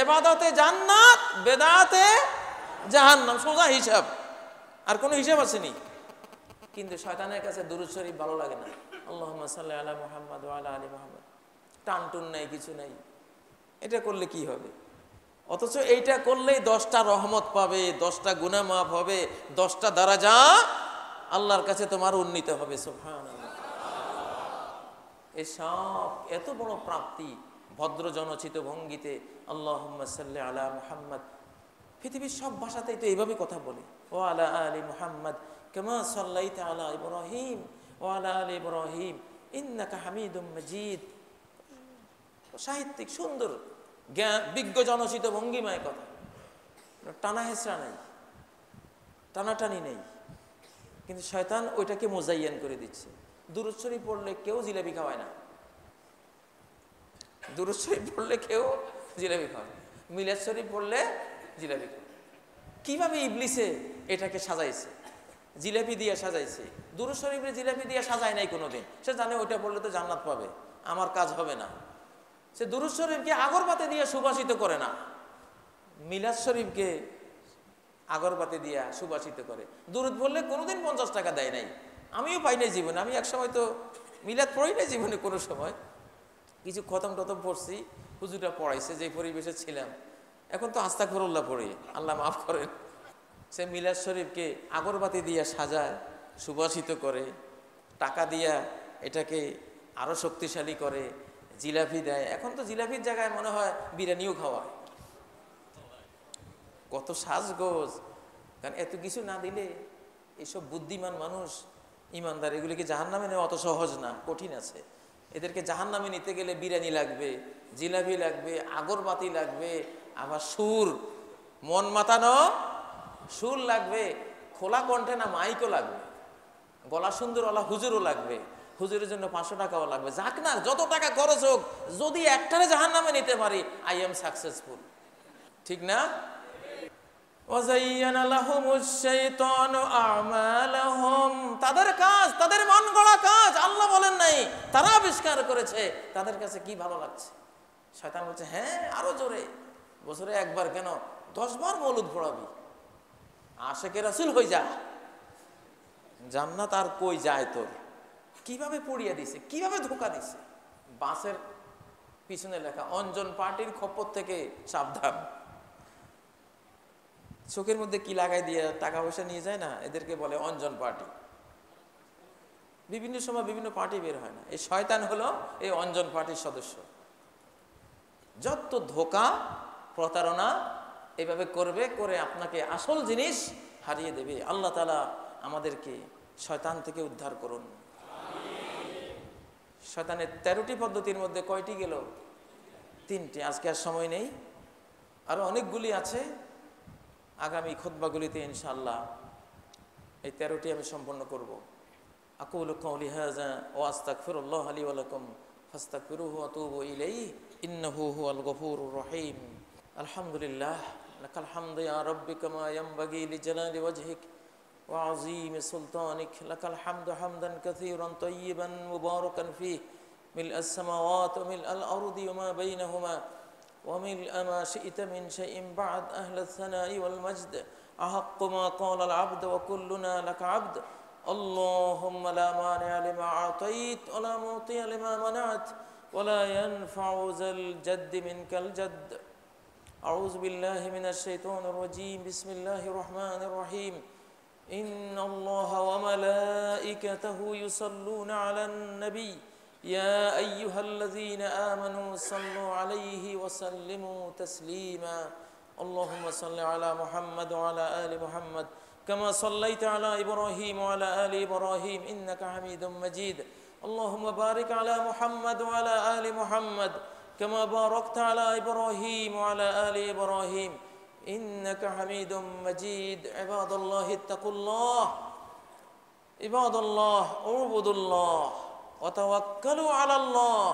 ইবাদতে জান্নাত, বেদাতে জাহান্নাম, সোজা হিসাব, আর কোনো হিসাব আসেনি। কিন্তু শয়তানের কাছে দুরূদ শরীফ ভালো লাগে না, আল্লাহুম্মা সাল্লি আলা মুহাম্মাদ ওয়া আলা আলি মুহাম্মাদ, টানটুন নাই, কিছু নাই। এটা করলে কি হবে? অথচ এইটা করলেই 10টা রহমত পাবে, 10টা গুনাহ মাফ হবে, 10টা দারাজা আল্লাহর কাছে তোমার উন্নীত হবে। সুবহানাল্লাহ। এই সব এত বড় প্রাপ্তি ভদ্র জনচিত ভঙ্গিতে আল্লাহুম্মা সাল্লি আলা মুহাম্মাদ। পৃথিবীর সব ভাষাতেই তো এইভাবে কথা বলে, ও আলা আলি মুহাম্মাদ কামা সাল্লাইতা আলা ইব্রাহিম ও আলা আলি ইব্রাহিম ইন্নাকা হামিদুম মাজিদ। সাহিত্যিক সুন্দর জ্ঞান বিজ্ঞ জনচিত ভঙ্গিমায় কথা, টানা হেঁচড়া নেই, টানাটানি নেই। কিন্তু শয়তান ওইটাকে মোজাইয়ান করে দিচ্ছে। দুরূদ শরীফ পড়লে কেউ জিলাপি খাওয়ায় না, দুরূদ শরীফ পড়লে কেউ জিলাপি খাওয়ায় না, মিলাদ শরীফ পড়লে জিলাপি খাওয়ায়। কিভাবে ইবলিসে এটাকে সাজাইছে, জিলাপি দিয়ে সাজাইছে। দুরূদ শরীফে জিলাপি দিয়ে সাজায় নাই কোনোদিন। সে জানে ওইটা পড়লে তো জান্নাত পাবে, আমার কাজ হবে না। সে দুরূদ শরীফকে আগরবাতি দিয়ে সুবাসিত করে না, মিলাদ শরীফকে আগরবাতি দিয়া সুবাসিত করে। দুরূদ বললে কোনোদিন 50 টাকা দেয় নাই, আমিও পাই নাই জীবনে। আমি এক সময় তো মিলাদ পড়ি নাই জীবনে, কোনো সময় কিছু খতম টতম পড়ছি, হুজুরটা পড়াইছে, যে পরিবেশে ছিলাম। এখন তো আস্তাগফিরুল্লাহ পড়ি, আল্লাহ মাফ করেন। সে মিলাদ শরীফকে আগরবাতি দিয়া সাজায়, সুবাসিত করে, টাকা দিয়া এটাকে আরো শক্তিশালী করে, জিলাপি দেয়। এখন তো জিলাপির জায়গায় মনে হয় বিরিয়ানিও খাওয়ায়। কত সাজগোজ! কারণ এত কিছু না দিলে এইসব বুদ্ধিমান মানুষ, ইমানদার, এগুলিকে জাহান্নামে নেওয়া অত সহজ না, কঠিন আছে। এদেরকে জাহান্নামে নিতে গেলে বিরিয়ানি লাগবে, জিলাপি লাগবে, আগরবাতি লাগবে, আবার সুর, মন মাতানো সুর লাগবে, খোলা কণ্ঠে না মাইকও লাগবে, গলা সুন্দরওয়ালা হুজুরও লাগবে, হুজুরের জন্য 500 টাকাও লাগবে। যাক না, যত টাকা খরচ হোক, যদি একটারে জাহান্নামে নিতে পারি, আই এম সাকসেসফুল। ঠিক না? তাদের কাজ, তাদের মন গড়া কাজ, আল্লাহ বলেন নাই, তারা আবিষ্কার করেছে। তাদের কাছে কি ভালো লাগছে? শয়তান বলছে হ্যাঁ আরো জোরে, বছরে একবার কেন 10 বার মৌলুদ পড়াবি, আশেকে রাসূল হয়ে যা, জান্নাত আর কই যায় তোর। কিভাবে পড়িয়ে দিছে, কিভাবে ধোকা দিছে। বাসের পিছনে লেখা অঞ্জন পার্টির খপ্পর থেকে সাবধান। চোখের মধ্যে কি লাগাই দিয়ে টাকা পয়সা নিয়ে যায় না, এদেরকে বলে অঞ্জন পার্টি। বিভিন্ন সময় বিভিন্ন পার্টি বের হয় না, এই শয়তান হলো এই অঞ্জন পার্টির সদস্য। যত ধোকা প্রতারণা এভাবে করবে, করে আপনাকে আসল জিনিস হারিয়ে দেবে। আল্লাহ তাআলা আমাদেরকে শয়তান থেকে উদ্ধার করুন। শয়তানের 13টি পদ্ধতির মধ্যে কয়টি গেল? 3টি। আজকে আর সময় নেই, আরো অনেকগুলি আছে। আগামী খুতবাগুলিতে ইনশাআল্লাহ এই 13টি আমি সম্পন্ন করব। আকুলু কাউলি হাযা ওয়া আস্তাগফিরুল্লাহ লি ওয়া লাকুম ফাস্তাগফিরুহু ওয়া তুবু ইলাইহি ইন্নাহু হুয়াল গফুরুর রহিম। আলহামদুলিল্লাহ, লাকাল হামদু ইয়া রাব্বি কামা ইয়ানবাগি লিজালালি ওয়াজহিক ওয়া আযীমি সুলতানিক। লাকাল হামদু হামদান কাসীরান তাইয়িবান মুবারাকান ফীহি ملء السماوات وملء الأرض وما بينهما وملء ما شئت من شيء بعد أهل الثناء والمجد أحق ما قال العبد وكلنا لك عبد اللهم لا مانع لما أعطيت ولا معطي لما منعت ولا ينفع ذا الجد منك الجد أعوذ بالله من الشيطان الرجيم بسم الله الرحمن الرحيم إن الله وملائكته يصلون على النبي يا أيها الذين آمنوا صلوا عليه وسلموا تسليما اللهم صل على محمد وعلى آل محمد كما صليت على إبراهيم وعلى آل إبراهيم إنك حميد مجيد اللهم بارك على محمد وعلى آل محمد كما باركت على إبراهيم وعلى آل إبراهيم إنك حميد مجيد عباد الله اتقوا الله عباد الله اعبدوا الله وتوكلوا على الله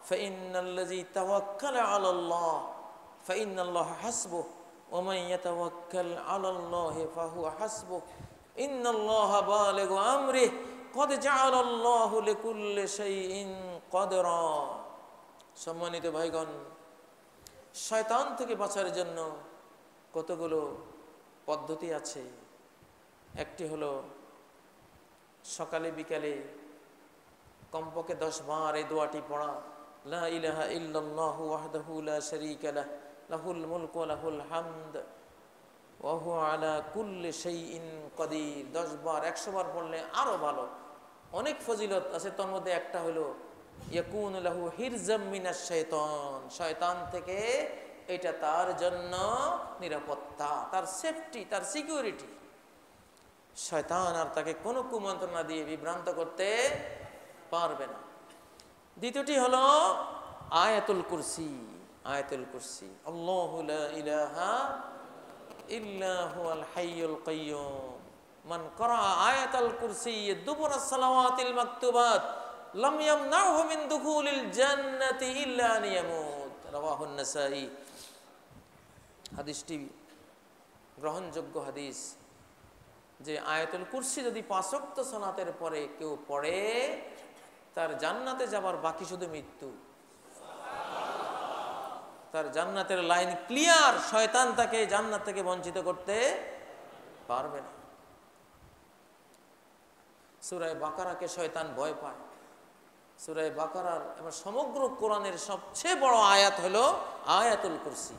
فإن الذي توكل على الله فإن الله حسبه ومن يتوكل على الله فهو حسبه إن الله بالغ أمره قد جعل الله لكل شيء قدرا সম্মানিত ভাইগণ শয়তান থেকে বাঁচার জন্য কতগুলো পদ্ধতি আছে একটি হলো সকালে বিকালে কমপক্ষে 10 বার এই দোয়াটি পড়া লা ইলাহা ইল্লাল্লাহু ওয়াহদাহু লা শারীকা লাহু লাহুল মুলকু ওয়া লাহুল হামদ ওয়া হুয়া আলা কুল্লি শাইইন কাদির 10 বার 100 বার পড়লে আরো ভালো অনেক ফজিলত আছে তার মধ্যে একটা হলো ইয়াকুন লাহু হিরজাম মিনাশ শাইতান শয়তান থেকে এটা তার জন্য নিরাপত্তা তার সেফটি তার সিকিউরিটি শয়তান আর তাকে কোনো কুমন্ত্রণা দিয়ে বিভ্রান্ত করতে পারবে না দ্বিতীয়টি হলো আয়াতুল কুরসি আল্লাহু লা ইলাহা ইল্লা হুয়াল হাইয়ুল কাইয়্যুম মান ক্বারা আয়াতুল কুরসি দুবুর সালাওয়াতিল মাকতুবাত লাম ইয়ামনাহু মিন দুখুলিল জান্নাতি ইল্লা আন ইয়ামুত রাওয়াহু আন-নাসাঈ হাদিসটি গ্রহণযোগ্য হাদিস যে আয়াতুল কুরসি যদি 5 ওয়াক্ত সালাতের পরে কেউ পড়ে তার জান্নাতে যাবার বাকি শুধু মৃত্যু তার জান্নাতের লাইন ক্লিয়ার শয়তান তাকে জান্নাত থেকে বঞ্চিত করতে পারবে না সূরা বাকারাকে শয়তান ভয় পায় সূরা বাকারার এবং সমগ্র কোরআনের সবচেয়ে বড় আয়াত হলো আয়াতুল কুরসি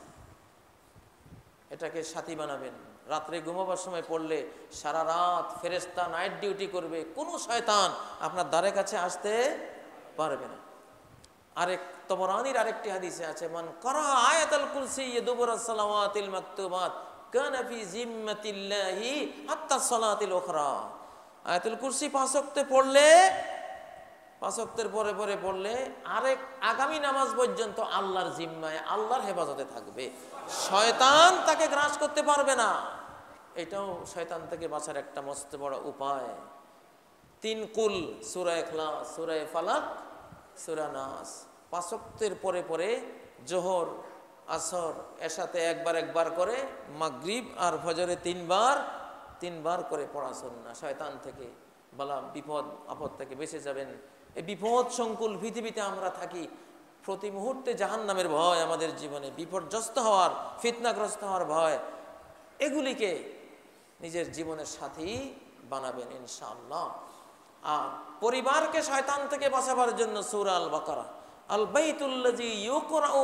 এটাকে সাথী বানাবেন রাতে ঘুমাবার সময় পড়লে সারা রাত ফেরেশতা নাইট ডিউটি করবে কোনো শয়তান আপনার দ্বারে কাছে আসতে পারবে না আরেক তবরানির আরেকটি হাদিসে আছে মান ক্বারা আয়াতুল কুরসি দুবুরাস সালাওয়াতিল মাকতুবাত কানা ফি জিম্মাতিল্লাহি হাত্তা সালাতিল উখরা আয়াতুল কুরসি 5 ওয়াক্তে পড়লে 5 ওয়াক্তের পরে পরে পড়লে আরেক আগামী নামাজ পর্যন্ত আল্লাহর জিম্মায় আল্লাহর হেফাজতে থাকবে শয়তান তাকে গ্রাস করতে পারবে না এটাও শয়তান থেকে বাঁচার একটা মস্ত বড় উপায় 3 কুল সূরা ইখলাস সূরা ফালাক সূরা নাস 5 ওয়াক্তের পরে পরে যোহর আসর এশাতে একবার করে মাগরিব আর ফজরে 3 বার করে পড়া সুন্নাহ শয়তান থেকে বালা বিপদ আপদ থেকে বেঁচে যাবেন এই বিপদ সংকুল পৃথিবীতে আমরা থাকি প্রতি মুহূর্তে জাহান্নামের ভয় আমাদের জীবনে বিপর্যস্ত হওয়ার ফিতনাগ্রস্ত হওয়ার ভয় এগুলিকে নিজের জীবনের সাথী বানাবেন ইনশাআল্লাহ আর পরিবারকে শয়তান থেকে বাঁচাবার জন্য সূরা আল বাকারা আল বাইতুল্লাযী ইউকরাউ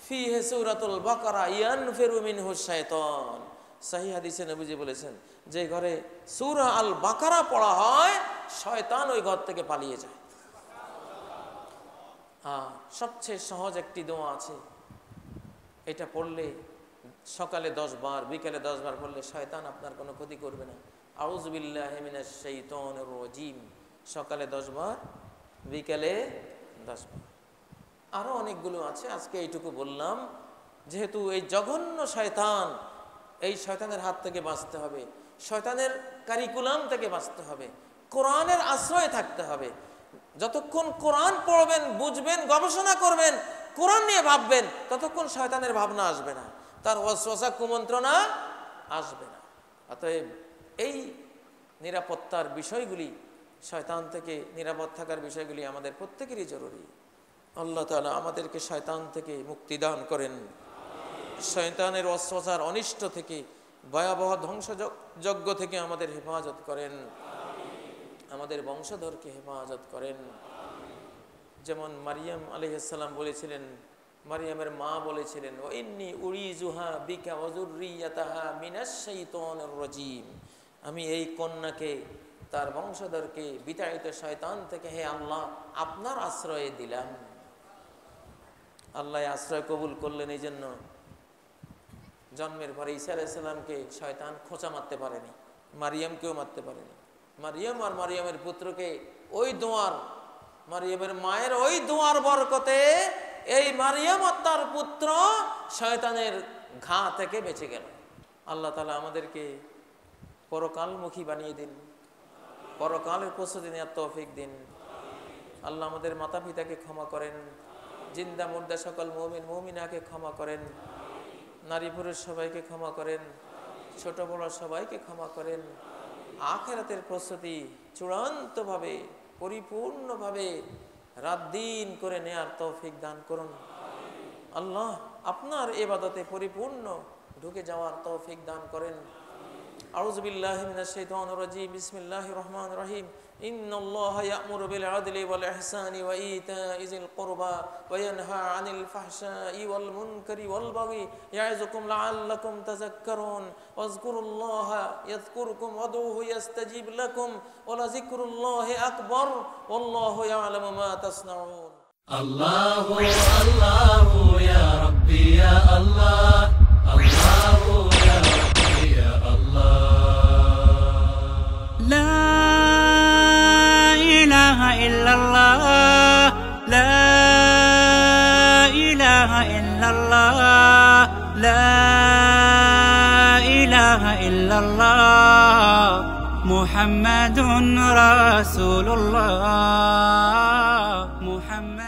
ফীহি সূরাতুল বাকারা ইয়ানফিরু মিনহু শাইতান সহিহ হাদিসে নবীজি বলেছেন যে ঘরে সূরা আল বাকারা পড়া হয় শয়তান ওই ঘর থেকে পালিয়ে যায় সবচেয়ে সহজ একটি দোয়া আছে এটা পড়লে সকালে 10 বার বিকালে 10 বার পড়লে শয়তান আপনার কোনো ক্ষতি করবে না আউযু বিল্লাহি মিনাশ শাইতানির রাজীম সকালে 10 বার বিকালে 10 বার আরো অনেকগুলো আছে আজকে এইটুকু বললাম যেহেতু এই জঘন্য শয়তান এই শয়তানের হাত থেকে বাঁচতে হবে শয়তানের কারিকুলাম থেকে বাঁচতে হবে কোরআনের আশ্রয়ে থাকতে হবে যতক্ষণ কোরআন পড়বেন বুঝবেন গবেষণা করবেন কোরআন নিয়ে ভাববেন ততক্ষণ শয়তানের ভাবনা আসবে না তার ওয়াসওয়াসা কুমন্ত্রণা আসবে না অতএব এই নিরাপত্তার বিষয়গুলি শয়তান থেকে নিরাপদ থাকার বিষয়গুলি আমাদের প্রত্যেকেরই জরুরি। আল্লাহ তাআলা আমাদেরকে শয়তান থেকে মুক্তি দান করেন, শয়তানের অস্ত্রচার অনিষ্ট থেকে, ভয়াবহ ধ্বংসযজ্ঞ থেকে আমাদের হেফাজত করেন, আমাদের বংশধরকে হেফাজত করেন। যেমন মারিয়াম আলাইহিস সালাম বলেছিলেন, মারিয়ামের মা বলেছিলেন, ও ইন্নী উরিজুহা বিকা ওয়া যুররিয়াতাহা মিনাশ শাইতানির রাজীম, আমি এই কন্যাকে, তার বংশধরকে বিতাড়িত শয়তান থেকে হে আল্লাহ আপনার আশ্রয়ে দিলাম। আল্লাহ আশ্রয় কবুল করলেন। এই জন্য জন্মের পরে ঈসা আলাইহিস সালামকে শয়তান খোঁচা মারতে পারেনি, মারিয়ামকেও মারতে পারেনি। মারিয়াম আর মারিয়ামের পুত্রকে ওই দোয়ার, মারিয়ামের মায়ের ওই দোয়ার বরকতে এই মারিয়াম আর তার পুত্র শয়তানের ঘা থেকে বেঁচে গেল। আল্লাহ তাআলা আমাদেরকে পরকালমুখী বানিয়ে দিন, পরকালের প্রস্তুতি নেওয়ার তৌফিক দিন। আল্লাহ আমাদের মাতা পিতাকে ক্ষমা করেন, জিন্দা মুর্দা সকল মুমিন মুমিনাকে ক্ষমা করেন, নারী পুরুষ সবাইকে ক্ষমা করেন, ছোট বড় সবাইকে ক্ষমা করেন। আখিরাতের প্রস্তুতি চূড়ান্তভাবে পরিপূর্ণভাবে রাত দিন করে নেয়ার তৌফিক দান করুন। আল্লাহ আপনার ইবাদতে পরিপূর্ণ ঢুকে যাওয়ার তৌফিক দান করেন। আউযু বিল্লাহি মিনাশ শাইতানির রাজীম। বিসমিল্লাহির রহমানির রহিম। ইন্নাল্লাহা ইয়া'মুরু বিল আদলি ওয়াল ইহসানি ওয়া ইতা'i যিল কুরবা ওয়া ইয়ানহা 'আনিল ফাহশা'i ওয়াল মুনকারি ওয়াল বাগি ইয়া'iযুকুম লা'আল্লাকুম তাযাক্কারুন। ওয়াজকুরুল্লাহা ইয়াযকুরকুম ওয়াদউহু ইয়াস্তাজিব লাকুম ওয়া লাযিকরুল্লাহি আকবার ওয়াল্লাহু ইয়া'লামু মা তাসনাউন। আল্লাহু আল্লাহু ইয়া রাব্বি ইয়া আল্লাহ, আল্লাহু ইয়া রাব্বি ইয়া আল্লাহ। লা ইলাহা ইল্লাল্লাহ, লা ইলাহা ইল্লাল্লাহ, লা ইলাহা ইল্লাল্লাহ, মুহাম্মাদুর রাসূলুল্লাহ। মুহাম্মদ